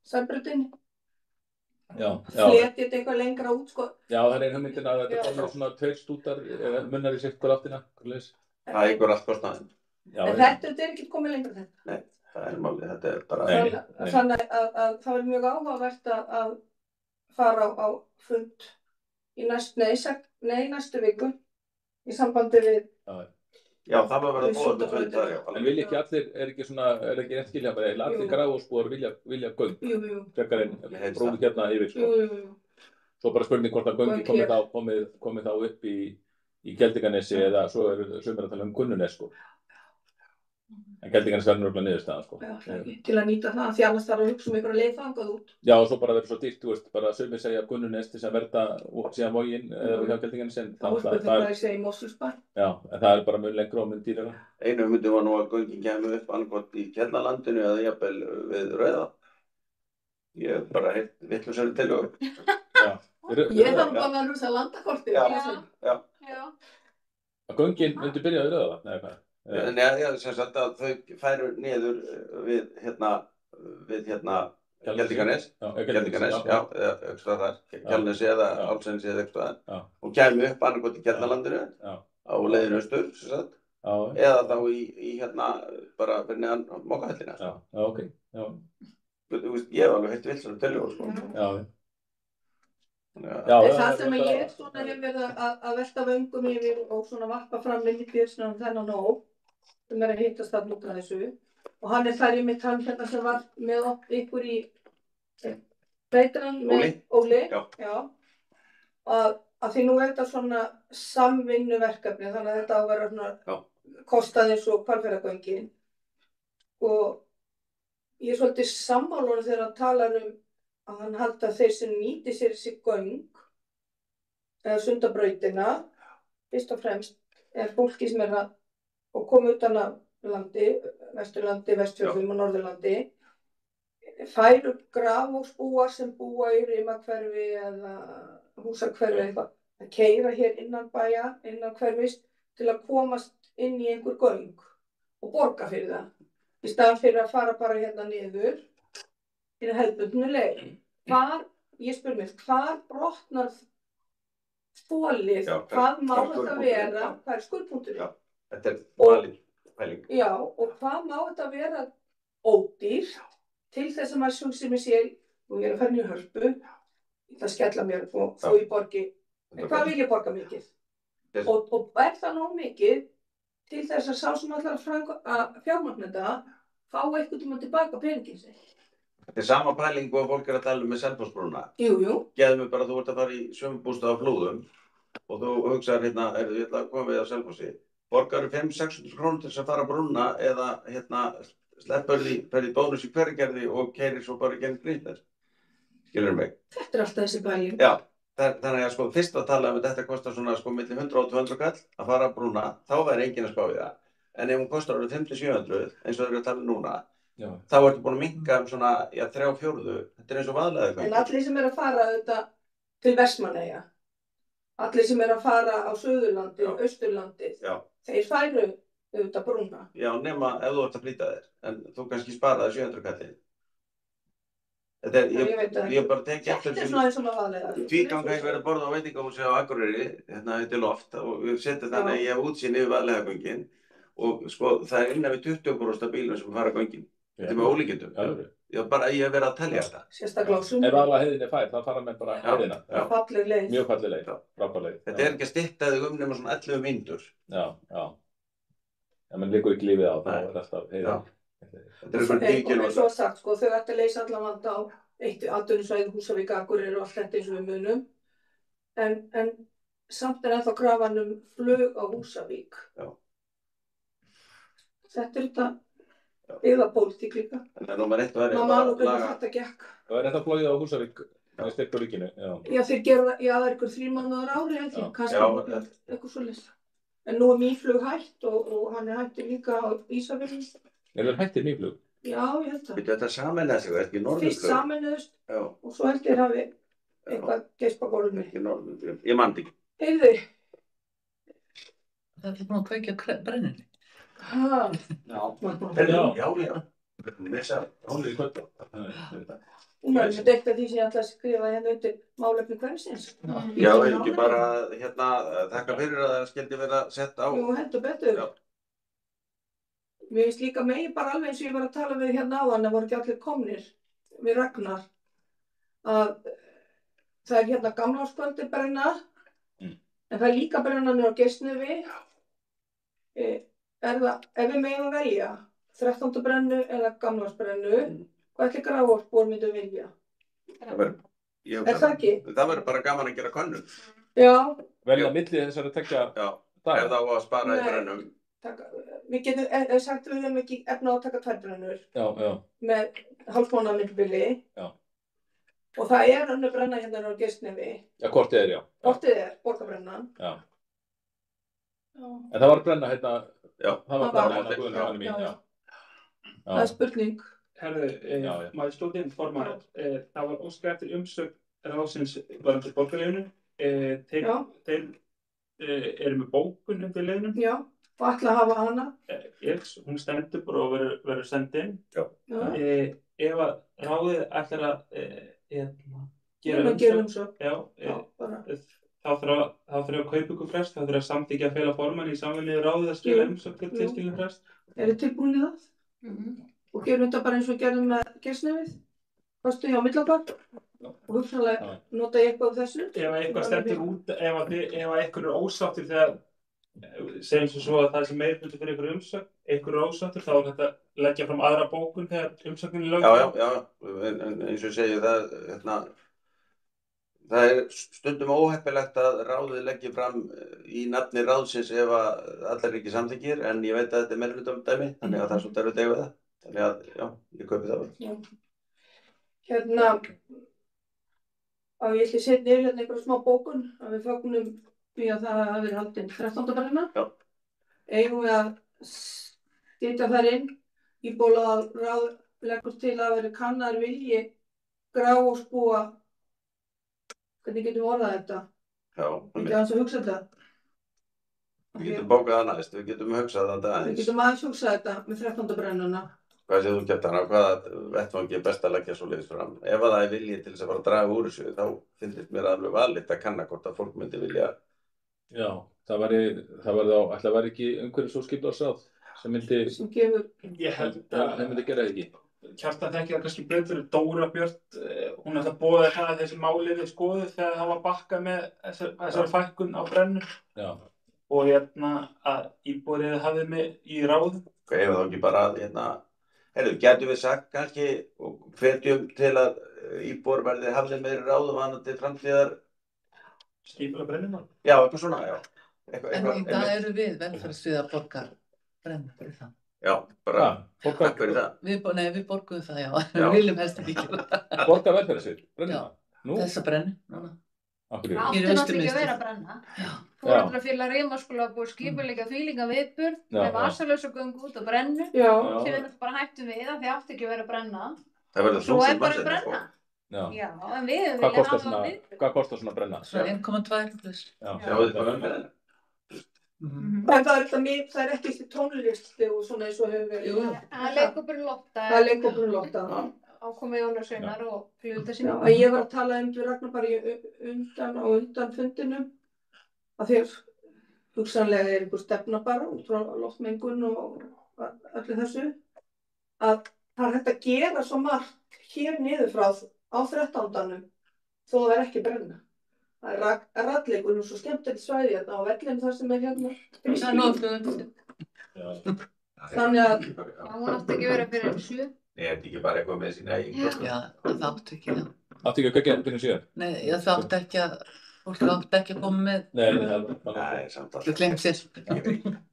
Sæbrautinni. Fletið þetta eitthvað lengra út sko. Já, það er hugmyndin að þetta komið svona 2 stútar munnar í sitt hver áttina. Það er einhver allt kostnaðinn. En þetta er ekki komið lengra þetta. Nei, það er málið, þetta er bara... Þannig að það er mjög áhugavert að fara á fund í næstu viku í sambandi við... Já, það var verið að bóða með fund þar, já. En vilja ekki allir, er ekki rétt skilja bara, allir Grafarvogsbúar vilja göng, frekar en brúi hérna yfir, sko. Svo bara spurning hvort að göngi komið þá upp í Geldinganesi eða svo eru sumir að tala Gunnunes, sko. En Geldinganes verður örugglega niðurstaðan, sko. Já, til að nýta það, því annars þarf að hugsa ykkur að leið þangað út. Já, og svo bara verður svo dýrt, bara sumir segja Gunnunes til að verða síðan Vogin hjá Geldinganesi. Þá er þetta að segja í Mosfellsbæ. Já, en það er bara mun lengra og mun dýrara. Einu hugmyndin var nú að göngin kemur upp annað hvort í Kjallalandinu eða jafnvel við Rauða. Ég hef bara heilt vitlausari tillögu. Ég þarf bara að hugsa landakortið. Já. Að göngin myndi byrja að rauða, nei hvað? Nei, sem sagt að þau færu niður við Geldinganes, já, eða eitthvað þar, Kjalnesi eða Álfsenesi eða eitthvað, og kæmi upp annarkot í Kjallalandinu á leiðinu austur, sem sagt, eða þá í bara fyrir neðan Mókahellina. Já, ok, já. Þú veist, ég hef alveg heilt vilsar tillögur, sko. Það sem ég svona hef verið að velta vöngum yfir og svona varpa fram Lilju þennan hóp sem að hittast þarna út af þessu og hann þar í mitt hann sem var með ykkur í Beitran með Óli að því nú þetta svona samvinnuverkefni þannig að þetta á að vera svona kostað eins og Hvalfjarðargöngin og ég svolítið sammála þegar hann talar að hann haldi að þeir sem nýti sér þessi göng eða Sundabrautina fyrst og fremst er fólki sem að og koma utan af landi, Vesturlandi, Vestfjörðum og Norðurlandi færu grafhúsbúar sem búa í Rimakverfi eða húsakverfi eitthvað að keyra hér innan bæja, innan hverfis til að komast inn í einhver göng og borga fyrir það í staðan fyrir að fara bara hérna niður í hefðbundnu leið. Ég spyr mig, hvar brotnar þolið, hvað má þetta vera, hvað er skurðpunkturinn? Þetta valin pæling. Já, og hvað má þetta vera ódýr til þess að maður sjúkir mig sér og ég að fara í Hörpu, það skella mér og þó ég borgi, hvað vil ég borga mikið? Og það nóg mikið til þess að sá sem allar að fjármagna þetta fá eitthvað tíma tilbaka peningin sig. Þetta sama pæling og fólk að tala með Selfossbrúna. Jú. Geðu mig bara að þú ert að fara í sumarbústað á Flúðum og þú hugsaðir ég ætla að koma við á Selfossi. Borgaru 500–600 krónur til þess að fara brúna eða sleppur því ferði bónus í Hveragerði og keyrir svo bara genið Grímsnes. Skilur mig? Þetta er alltaf þessi pæling. Já, þannig að fyrst að tala um þetta kostar svona milli 100 og 200 kall að fara brúna, þá væri enginn að spá í það. En ef hún kostar árið 500–700, eins og þau eru að tala núna, þá ertu búin að minnka svona 3/4. Þetta er eins og Vaðlaheiðargöngin. En allir sem eru að fara auðvitað til Vestmannaeyja, allir sem eru að fara á Suðurlandi, Austurlandi, þeir færu auðvitað brúna. Já, nema ef þú ert að flýta þér, en þú kannski sparaði 700 kallinn. Ég bara tekið eftir Þetta er svona eins og maður Vaðlaheiðar. Tvígang hefur verið að borða á veitingahúsi á Akureyri, þetta loft, og við setjum þannig að ég hef útsýn yfir Vaðlaheiðargöngin og það er innan við 20% af bílum sem fara göngin. Þetta er með ólíkindum. Ég hef verið að telja þetta. Sérstaklega á sumum. Ef Vaðlaheiðin er fær, þá fara menn bara heiðina. Falleg leið. Mjög falleg leið, frábær leið. Þetta er ekki að stytta þig nema svona 11 mínútur. Já. En menn liggur ekki lífið á, þá er alltaf heiðin. Þetta er svona 10 km. Svo sagt, þau ættu að leysa allan vanda á eitt atvinnusvæði Húsavík, Akureyri og allt þetta eins og við munum. En samt er ennþá krafan flug á Húsavík. Þetta er þetta byggðapólitík líka. Númer 1 væri bara að laga. Þetta gekk. Það er þetta flogið á Húsavík með styrku ríkinu. Já, þeir gera það, það er ykkur 3 mánuðar ári held ég, kannski eitthvað svoleiðis. En nú er Mýflug hætt og hann er hættur líka á Ísafirði. Er það hættir Mýflug? Já, ég held það. Þetta sameinaði sig, ekki norðurflug. Fyrst sameinuðust og svo held ég hafi eitthvað geispagólmi. Ég man ekki. Heyrðu. Það er búin að kveikja brenninni. Já. Missa hólið í kvölda. Hún er með eitt af því sem ég ætla að skrifa hérna undir málefni hverfisins. Já, ekki bara þakka fyrir að það skildi vera sett á. Jú, heldur betur. Mér finnst líka megi bara alveg eins og ég var að tala við hérna áðan, það voru ekki allir komnir við Ragnar, að það er hérna Gamlárskvöldi brenna, en það er líka brennanir á Geirsnefi. Ef við megum velja 13. brennu eða Gamlársbrennu, hvað ætli Grafarvogsbúar myndu vilja? Er það ekki? Það verður bara gaman að gera könnun. Já. Velja milli þessari tekja daga. Ef það á að spara í brennum. Við getum sagt við höfum ekki efna á að taka 2 brennur. Já. Með hálfsmánaðar millibili. Já. Og það er önnur brenna hérna á Geirsnefi. Já, kortið er, já. Kortið er, borgarbrennan. Já. En það var brenna hérna. Já. Það var brenna hérna Guðnarmanni mín, já. Það er spurning. herðu, maður stóð inn formaður, það var óskað eftir umsögn ráðsins varðandi borgarlífinu. Þeir eru með bókun undir leiðinum. Já, og ætla að hafa hana. Hún stendur bara og verður send inn. Já. Ef að ráðið ætlar að gera umsögn. Þá þarf að kaupa ykkur frest, þá þarf að samþykkja að fela formann í samvinnu við ráðið að skila umsögn til tilskilin frest. Eru tilbúin í það? Og gerum þetta bara eins og gerðum með Geirsnefið, kostu hjá Miðlabak og hugsanlega nota ég eitthvað af þessu. Ef eitthvað stendur út, ef eitthvað ósáttur þegar, segjum svo að það sé meirihluti fyrir ykkur umsögn, eitthvað ósáttur, þá er þetta að leggja fram aðra bókun þegar umsögnin er lögð. Já, en eins og ég segi það er stundum óheppilegt að ráðið leggja fram í nafni ráðsins ef að allar ekki samþykkir, en ég veit að þetta er meirihlutamdæmi, þannig að það er svolítið erfitt að eiga það. Þannig að, já, ég kaupi það bara. Ég ætli setja yfir einhverja smá bókun að við fögnum því að það hafi verið haldin 13. brenna. Já. Eigum við að setja þar inn í ráð leggur til að veri kannar vilji Grafarvogsbúa. Hvernig getum við orðað þetta? Já. Ekki aðeins að hugsa þetta. Við getum bókað það næst, við getum hugsað þetta aðeins. Við getum aðeins hugsað þetta með 13. brennuna. Hvað séð þú Kjartan, á hvaða vettvangi er best að leggja svoleiðis fram? Ef það er vilji til þess að fara að draga úr þessu, þá finnst mér alveg valið að kanna hvort að fólk myndi vilja. Já, það væri ekki umhverfis- og skipulagsráð sem myndi... Sem gefur... Ég held að... Það myndi gera ekki. Kjartan þekkir það kannski betur, Dóra Björt, hún ætla að boða það að þessi málið við skoðuð þegar það var bakkað með þessari fækkun á brennu. Já. Og að íbúarið hafði mig í ráðum. Ef þá ekki bara getum við sagt kannski og hvetjum til að íbúar verði hafði meiri ráðum annað til framtíðar skipula brennuna? Já, eitthvað svona, já. En í dag eru við velferðarsvið að borga brenna fyrir það. Já, bara takk fyrir það. Við borgum það, já. Við viljum helst ekki gera það. Borga velferðarsvið, brenna? Já, þessa brennu, núna. Það átti náttúrulega ekki að vera að brenna. Foreldrafélag Rimaskóla búið skipuleika þvílíka viðburð með vasalösugöngu út á brennu sem við bara hættum við að því átti ekki að vera að brenna. Það verður svo er bara að brenna. Já, en við viljum hafa viðburð. Hvað kostar svona að brenna? Svona 1,2 plus. Sjáðu þið hvað með það? Það er ekki tónlist og svona eins og hefur verið. Það er leikhópurinn Lotta. Það er leikhópurinn Lotta. Ákomi Jónasveinar og flugeldasýningu. Já, ég var að tala við Ragnar bara undan fundinum að þér hugsanlega er einhver stefna bara út frá loftmengun og öllu þessu að það er hægt að gera svo margt hér niður frá á 13. þó það er ekki brenna. Það er rallleikur og svo skemmtilegt svæði hérna á vellinu þar sem er hérna. Það er nóg. Þannig að hún átti ekki vera fyrir 7. Nei, er þetta ekki bara eitthvað með sína eigin kostnað? Já, það átti ekki, já. Átti ekki að kveikja fyrir 7? Nei, það átti ekki að, fólk átti ekki að koma með. Nei, samt alltaf. Þú glemt sér.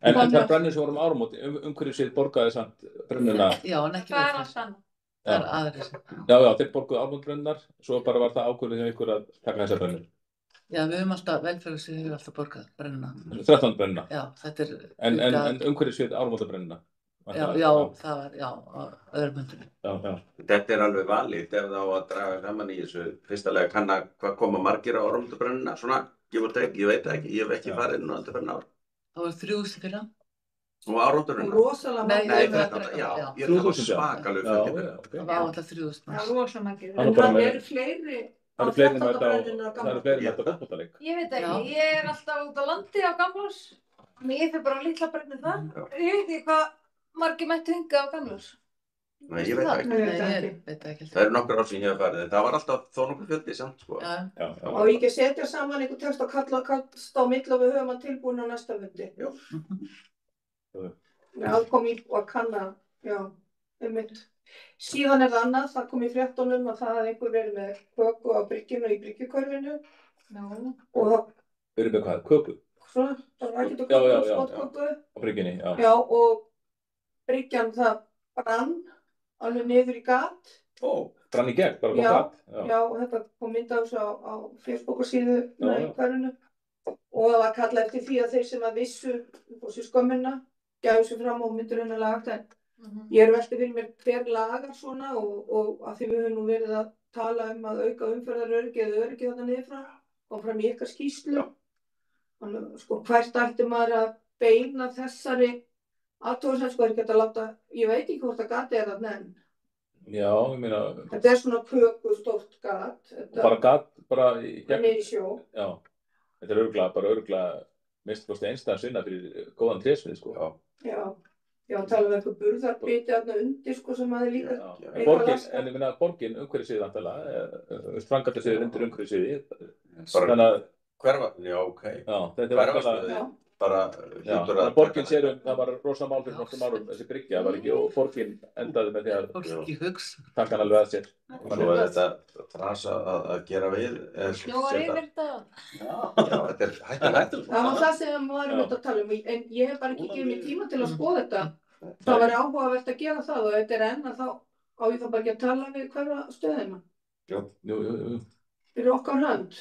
En það brennir sem vorum áramóti, umhverfisvið borgaði samt brennuna? Já, en ekki það er alls annað. Það er aðrir. Já, þeir borguðu áramótbrennunar, svo bara var það ákvörðið hjá ykkur að taka þessa brennur. Já, við höfum alltaf, velferðarsvið hefur alltaf borgað brennuna. 13 brennuna? Já, þetta er... En umhverfisvið áramótabrennuna? Já, það var, já, á öðrum höndunum. Já. Þetta er alveg valið ef þá að draga saman í þessu fyrstulega kanna hvað koma margir á áramótabrennuna, svona, ég veit ekki, ég hef ekki farið inn á þetta fyrir ár. Það var 3.000 fyrir hann. Og áramótabrennuna? Rosalega margir. Nei, 13, já, ég það var svakalega fyrir. Það var alltaf 3.000. Það var rosalega margir. En það eru fleiri á 13. brennuna á Það eru fleiri með þetta fótboltaleik. Ég veit ekki, ég er alltaf út á landi á Gamlás. Ég fer bara á litla brennu það. Ég veit ekki hvað margir mættu hingað á Gamlás. Nei, ég veit ekki. Ég veit ekki. Það eru nokkur ár sem ég hef farið, en það var alltaf þó nokkur fjöldi samt, sko. Og ég ekki setja saman einhver text og kallast á milli og við höfum að tilbúin á næsta fundi. Jú. Það kom í og að kanna, já, einmitt. Síðan er það annað, það kom í fréttunum að það hafði einhver verið með köku á bryggjunu í bryggjukörfinu. Og það... Verið með hvað? Köku? Svona, það var ekkert að köku, skotköku. Á bryggjunni, já. Já, og bryggjan það brann alveg niður í gat. Brann í gegn, bara á gat? Já, og þetta kom mynd á þessu á Facebook-síðu í hverjunu. Og það var kallað eftir því að þeir sem að vissu upp á sér skömmina gæfu sér fram og myndur hennar lagt en Ég velti fyrir mér hver lagar svona og að því við höfum nú verið að tala að auka umferðaröryggi eða öryggi þarna niður frá, kom fram í ykkar skýrslu. Þannig, sko, hvert ætti maður að beina þessari athugasemd, sko, ekki að láta, ég veit ekki hvort að gatið þarna enn. Já, ég meina... Þetta svona köku stórt gat. Bara gat, bara í gegn... Niður í sjó. Já, þetta örugglega minnst einstæðan sinna fyrir góðan trésmið, sko. Já, tala eitthvað burðarbiti þarna undir, sko, sem maður líka... En ég meina, borgin, umhverfissviðið vantarlega, framkvæmdasviðið undir umhverfissviðið. Þannig að... Hverfafn, já, ok. Já, þetta var Hverfafsviðið, bara hlutur að... Borgin sérum, það var rosa mál fyrir nokkrum árum, þessi bryggja var ekki, og borgin endaði með því að taka hann alveg að sér. Svo þetta trasa að gera við... Snjóar yfir þetta. Já, þetta hættilegt. Það var það sem við varum að tala en ég hef bara ekki gefið mér tíma til að skoða þetta. Það var áhugavert að gera það og þetta enn að þá á ég þá bara ekki að tala við hverja stöðina. Jú. Fyrir okkar hönd.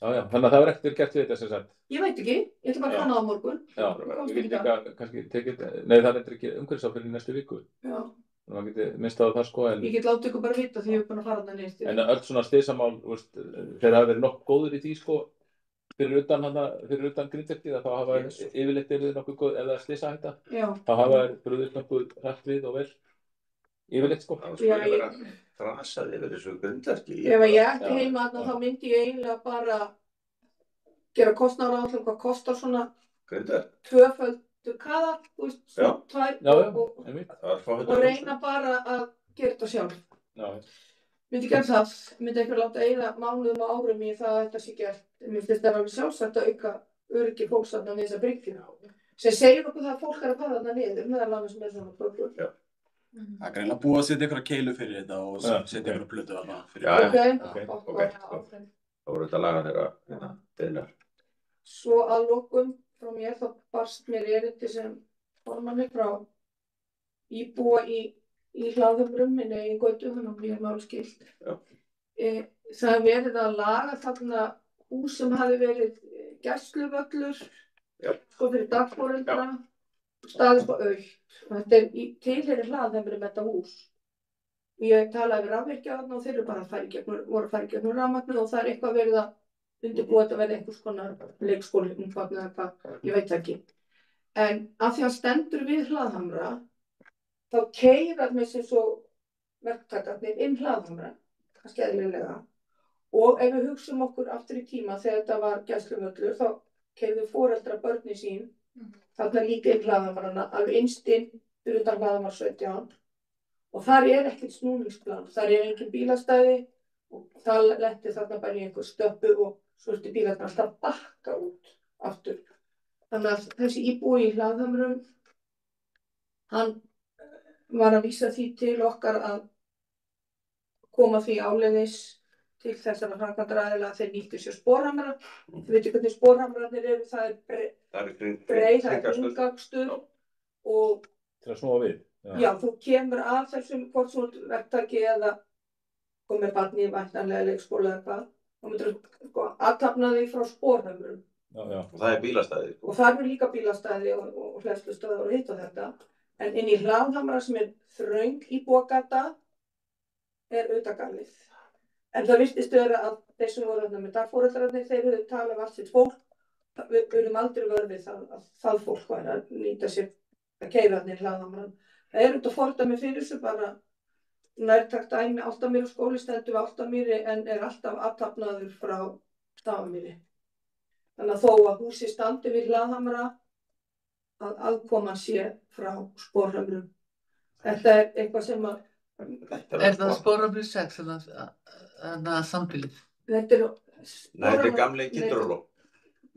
Já, þannig að það var ekkert gert við þetta sem sagt. Ég veit ekki, ég ætla bara að kanna það á morgun. Já, við getum líka kannski tekið, nei það er ekki umhverfisábyrgð í næstu viku. Já. Þannig að maður getur minnst á það sko en... Ég get látið ykkur bara vita því ég er búin að fara þarna niður. En öll svona slysamál, þeir hafa verið nokkuð góður í því sko, fyrir utan grindverkið að þá hafa yfirleitt verið nokkuð góð, ef það er slysahætta, þá hafa brugðist nokkuð hratt við og vel. Yfirleitt sko. Þrasaði yfir þessu grindverki. Ef ég ætti heima þarna þá myndi ég eiginlega bara gera kostnaðaráætlun hvað kostar svona tvöföldu kaðar, þú veist, tvær og reyna bara að gera þetta sjálf. Myndi gera það, myndi einhver láta eyða mánuðum og árum í það að þetta sé gert. Mér finnst þetta alveg sjálfsagt að auka öryggi fólks þarna við þessa bryggju. Sem segir okkur það að fólk er að fara þarna niður, meðal annars með svona böglur. Það er greinlega búið að setja ykkur keilu fyrir þetta og setja ykkur plötu þarna fyrir þetta. Ok. Það voru þetta laga þeirra beinar. Svo að lokum frá mér þá barst mér erindi sem formanni frá íbúa í Hlaðhömrum minni í götu, þannig að mér máli skilt. Það er verið að laga þarna hús sem hafi verið gæsluvöllur, sko fyrir dagforeldra, staðið sko aukt. Þetta er tilheyrir Hlaðhömrum þetta hús. Ég talaði við rafvirkja þarna og þeir eru bara voru að fara í gegnum rafmagnið og það er eitthvað verið að undirbúa þetta verið einhvers konar leikskóli umfagn eða hvað, ég veit ekki. En af því að stendur við Hlaðhamra, þá keyra með sér svo verktakarnir inn Hlaðhamra, kannski eðlilega. Og ef við hugsum okkur aftur í tíma þegar þetta var gæsluvöllur, þá keyrðu foreldra börni sín þarna líka inn Hlaðhamrana, alveg innst inn fyrir utan Hlaðhamar 17. Og þar er ekkert snúningsplan, þar er engin bílastæði og það lenti þarna bara í einhver stöppu og svo ertu bílarnir alltaf bakka út aftur. Þannig að þessi íbúi í Hlaðhamrum, hann var að vísa því til okkar að koma því áleiðis til þessara framkvæmdaraðila að þeir nýttu sér sporhamra. Þið veitir hvernig sporhamrarnir eru, það er breið, það er hringakstur og... Til að snúa við. Já, þú kemur að þessum hvort svona verktaki eða komið barni í væntanlega leikskóla eða hvað. Þá myndir þú aðtapna því frá sporhamrum. Og það er bílastæði. Og það eru líka bílastæði og hleðslustöðvar og hitt og þetta. En inn í Hlaðhamra sem er þröng íbúagata er utangarðið. En það virtist vera að þeir sem voru með dagforeldrarnir, þeir höfðu talað um allt sitt fólk. Við erum aldrei vörðið að það fólk væri að nýta sér að keyra þarna í Hlaðhamra. Það er auðvitað fordæmi fyrir þessu bara nærtakt dæmi Álftamýri og skóli stendur við Álftamýri en er alltaf athafnaður frá Stafamýri. Þannig að þó að húsi standi við Hlaðhamra að aðkoma sé frá Sporhamrum. Þetta er eitthvað sem að... Er það Sporhamri 6 eða sambýlið? Þetta er... Nei, þetta er gamli Kitturóló.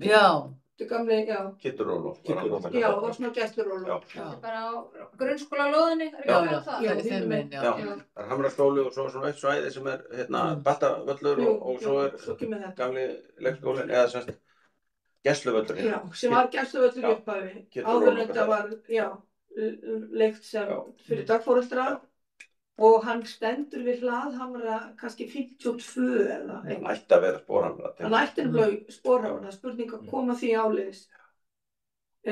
Já. Þetta er gamli, já. Kitturóló. Já, það var svona gæsluróló. Þetta er bara á grunnskólalóðinni, er ekki að það? Já, þeim minn, já. Það er Hamraskóli og svo svona eitt svæði sem er Baltavöllur og svo er gamli leikskólinn eða semst gæsluvöllurinn. Já, sem var gæsluvöllur í upphafi. Áður en þetta var, já, leikt sem fyrir dagforeldra og hann stendur við Hlaðhamra kannski 52 eða eitthvað. Hann ætti að vera Sporhamra. Hann ætti að vera Sporhamra, spurning að koma því áleiðis.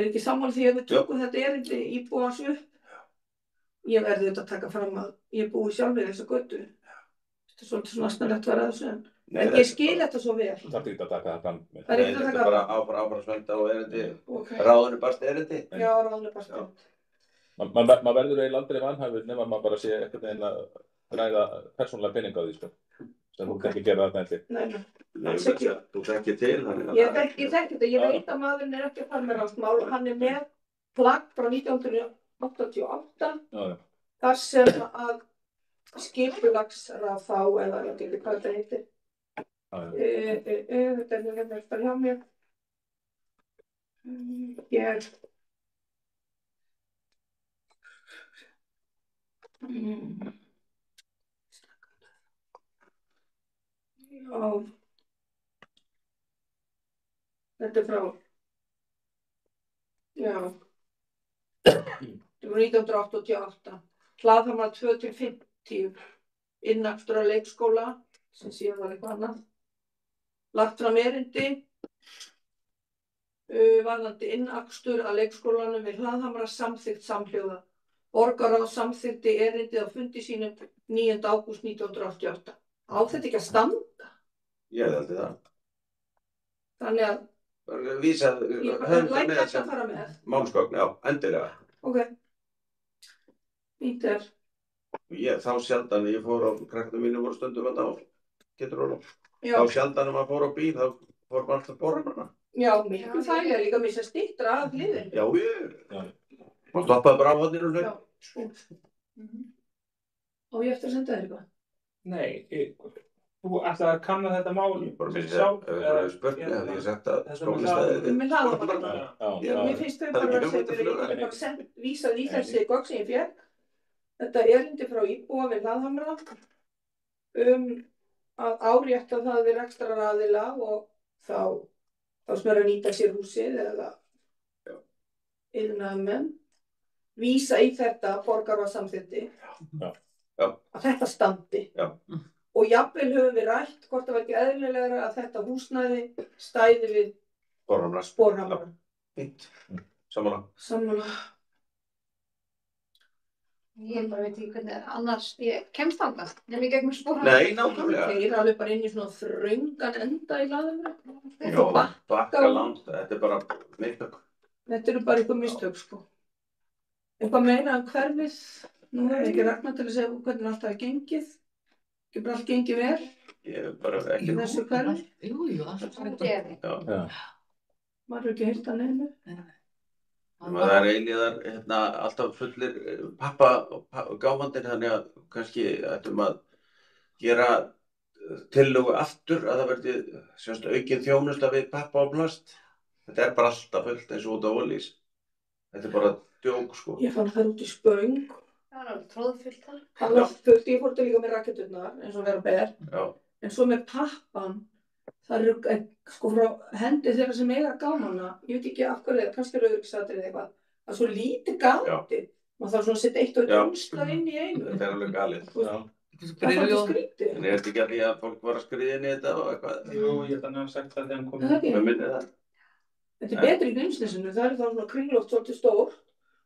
ekki sammála því að við tökum þetta erindi íbúans upp. Ég verði auðvitað að taka fram að ég búi sjálf við þessa götu. Þetta svolítið svona asnalegt að vera þessu en ég skil þetta svo vel. Það er ekki að taka það fram. Það er ekki að taka Þetta er bara áframsvenda og erindi. Ráðinu barst erindi. Já, ráðinu barst erindi. Maður verður eiginlega aldrei vanhæfur nema maður bara sé ekkert einn að ræða persónulega peninga á því, sko. Sem þú ekki gera þetta eftir. Nei, alls ekki. Þú þekkir til. Ég þekki þetta. Ég veit að maðurinn er ekki að fara með rannsmál og hann er með plagg frá 1988 þar sem að skipulagsráð þá eða ég veit ekki hvað þetta heitir. Þetta er bara hjá mér. Já, þetta er frá, já, þetta var 1988, Hlaðhamrar 2-50, innakstur á leikskóla, sem síðan var eitthvað annað, lagt fram erindi, varðandi innakstur að leikskólanum við Hlaðhamra samþykkt samhljóða. Borgarráð samþykkti erindið á fundi sínum 9. ágúst 1988. Á þetta ekki að standa? Ég held það. Þannig að vísa, ég læt þetta að fara með. Málsgögn, já, endilega. Ok. Fínt er. Þá sjaldan ég fór á krakkarnir mínu voru stundum að getur orðum. Já. Þá sjaldan maður fór á bíl, þá fór maður alltaf borðarna. Já, miklu þægilega líka mér sem styttra að hliðin. Já, maður stoppaði bara á hodnir og hlut. Já, og ég eftir að senda þér eitthvað. Nei, þú ætlaði að kanna þetta mál fyrir sjálf? Ef það er spurning, hefði ég sagt að skólastæðið. Með Hlaðhamra. Mér finnst þau bara að setja vísað í þessi gögn sem ég fékk. Þetta erindi frá íbúa við Hlaðhamra að árétta það við rekstraraðila og þá sem er að nýta sér húsið eða iðnaðarmenn. Vísa í þetta borgarráðssamþykki að þetta standi. Og jafnvel höfum við rætt hvort það var ekki eðlilegra að þetta húsnæði stæði við Sporhamra. Fínt. Sammála. Ég bara veit ekki hvernig annars ég kemst þangað. Nefnir í gegnum Sporhamra. Nei, nákvæmlega. Ég er alveg bara inn í svona þröngan enda í Hlaðhamra. Já, bakkaland. Þetta er bara mistök. Þetta eru bara eitthvað mistök, sko. Eitthvað meira hverfið. Nú er ekki Ragnar til að segja hvernig allt það er gengið. Ekki bara allt gengið vel. Ég er bara ekki. Þessu hverfi. Jú, allt Það geði. Maður er ekki heyrt að neinu. Það er eilíðar alltaf fullir pappa og gáfandir þannig að kannski ættum að gera tillögu aftur að það verði aukin þjónusta við pappa og plast. Þetta er bara alltaf fullt eins og út á Ólís. Þetta er bara djók, sko. Ég fann það út í Spöng. Það var alveg tróðfullt þar. Það var fullt, ég fór þetta líka með raketturnar eins og vera ber. Já. En svo með pappan, það eru sko frá hendi þeirra sem eiga gámana, ég veit ekki af hverju, kannski er öryggisatriði eitthvað, það er svo lítið gáti. Maður þarf svona að setja eitt og eitt umslag inn í einu. Þetta er alveg galið. Það er svolítið skrítið. En er þetta ekki alveg að fólk var að skriða inn í þetta og eitthvað? Jú, ég held að hann hafa sagt það þegar hann kom. Hvað myndi það? Þetta er betri í Grímsnesinu, það er þá svona kringlótt svolítið stórt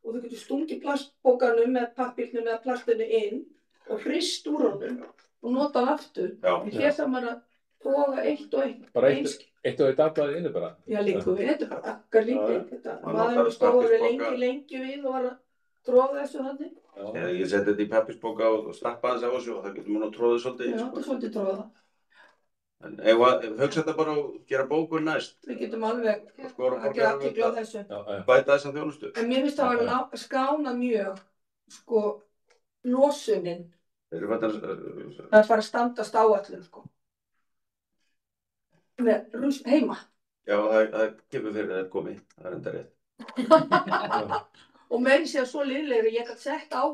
og þú getur stungið plastbókanum með pappírnum eða plastinu inn og hrist úr honum og notað aftur. En hér þarf maður að toga eitt og eitt. Bara eitt og eitt aflaði innu bara? Já, líka við, þetta er bara akkar lítið. Maður stóður lengi við og var að tróða þessu þannig. Ég seti þetta í pappirsbóka og stappa þess á þessu og það getur maður að tróða svolítið. Já, þetta er svolítið tróða. En ef hugsa þetta bara og gera bókur næst. Við getum alveg að gera athygli á þessu. Bæta þessa þjónustu. En mér finnst það að skána mjög, sko, losunin. Það er bara að standast áætlun, sko. Með heima. Já, það kemur fyrir þegar komið. Það er enda rétt. Og meiri sé að svo liðlegri ég gæti sett á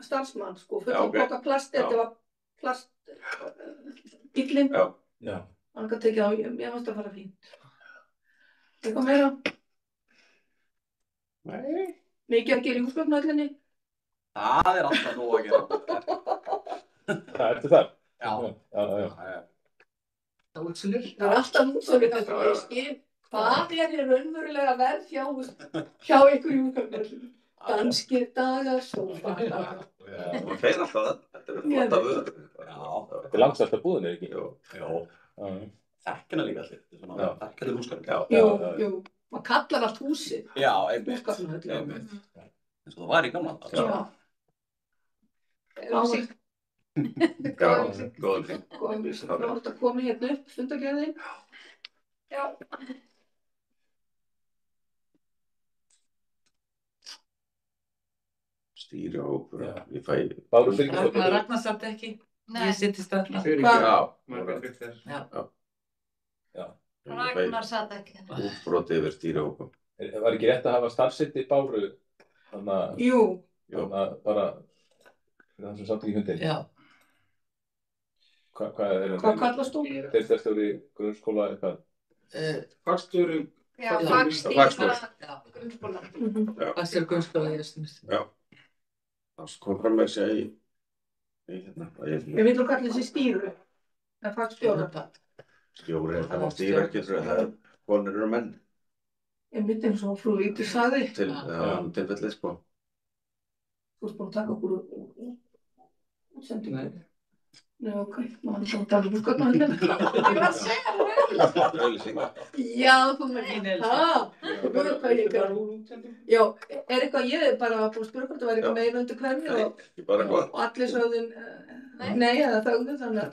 starfsmann, sko. Fyrir boka plast, þetta var plastbíllinn. Hann gæti tekið á, ég fannst að fara fínt. Eitthvað meira? Nei. Mikið að gera í húsgögnahöllinni? Það er alltaf nóg að gera. Það ertu þar? Já. Það útsölur? Það er alltaf útsölur þetta, ég skil. Hvað er raunverulega verð hjá ykkur í úrkvæmum? Danskir dagar, sófadagar. Og feir alltaf það. Þetta flotta vörur. Þetta langstærsta búðin, ekki? Jú. Þekkina líka allir. Þekkina húsgarður. Jú. Maður kallar allt húsið. Já, einmitt. Húsgarðarhöll. Eins og það var í gamla daga. Já. Góðan þing. Það var alltaf komið hérna upp, fundargerðin. Já. Stýrihópur, ég fæ... Ragnar satt ekki. Ég sittist þarna. Ragnar satt ekki. Útbrotið yfir stýrihópum. Var ekki rétt að hafa starfsheiti Báru? Jú. Bara það sem satt ekki í hundin. Já. Hvað kallast þú? Deildarstjóri grunnskóla eitthvað? Fagstjóri. Já, fagstjóri grunnskóla. Fagstjóri grunnskóla, ég veist það. Já. Það kom fram með sig í hérna. Ég vil kalla þessi stýru. Það er fagstjóra. Stjóri, það var stýrverkið, það er konur og menn. Ég myndi eins og frú Vítur sagði. Tilfellið, sko. Þú ert búin að taka okkur útsendingu. Nei, ok. Maður er svona að tala húsgögnar hérna. Ég var að segja það. Já, þú með það. Þú búin hvað ég gaf. Já, er eitthvað, ég er bara búin að spyrja hvort það væri eitthvað meira undir hverju og allir sögðu nei, eða þögðu þannig að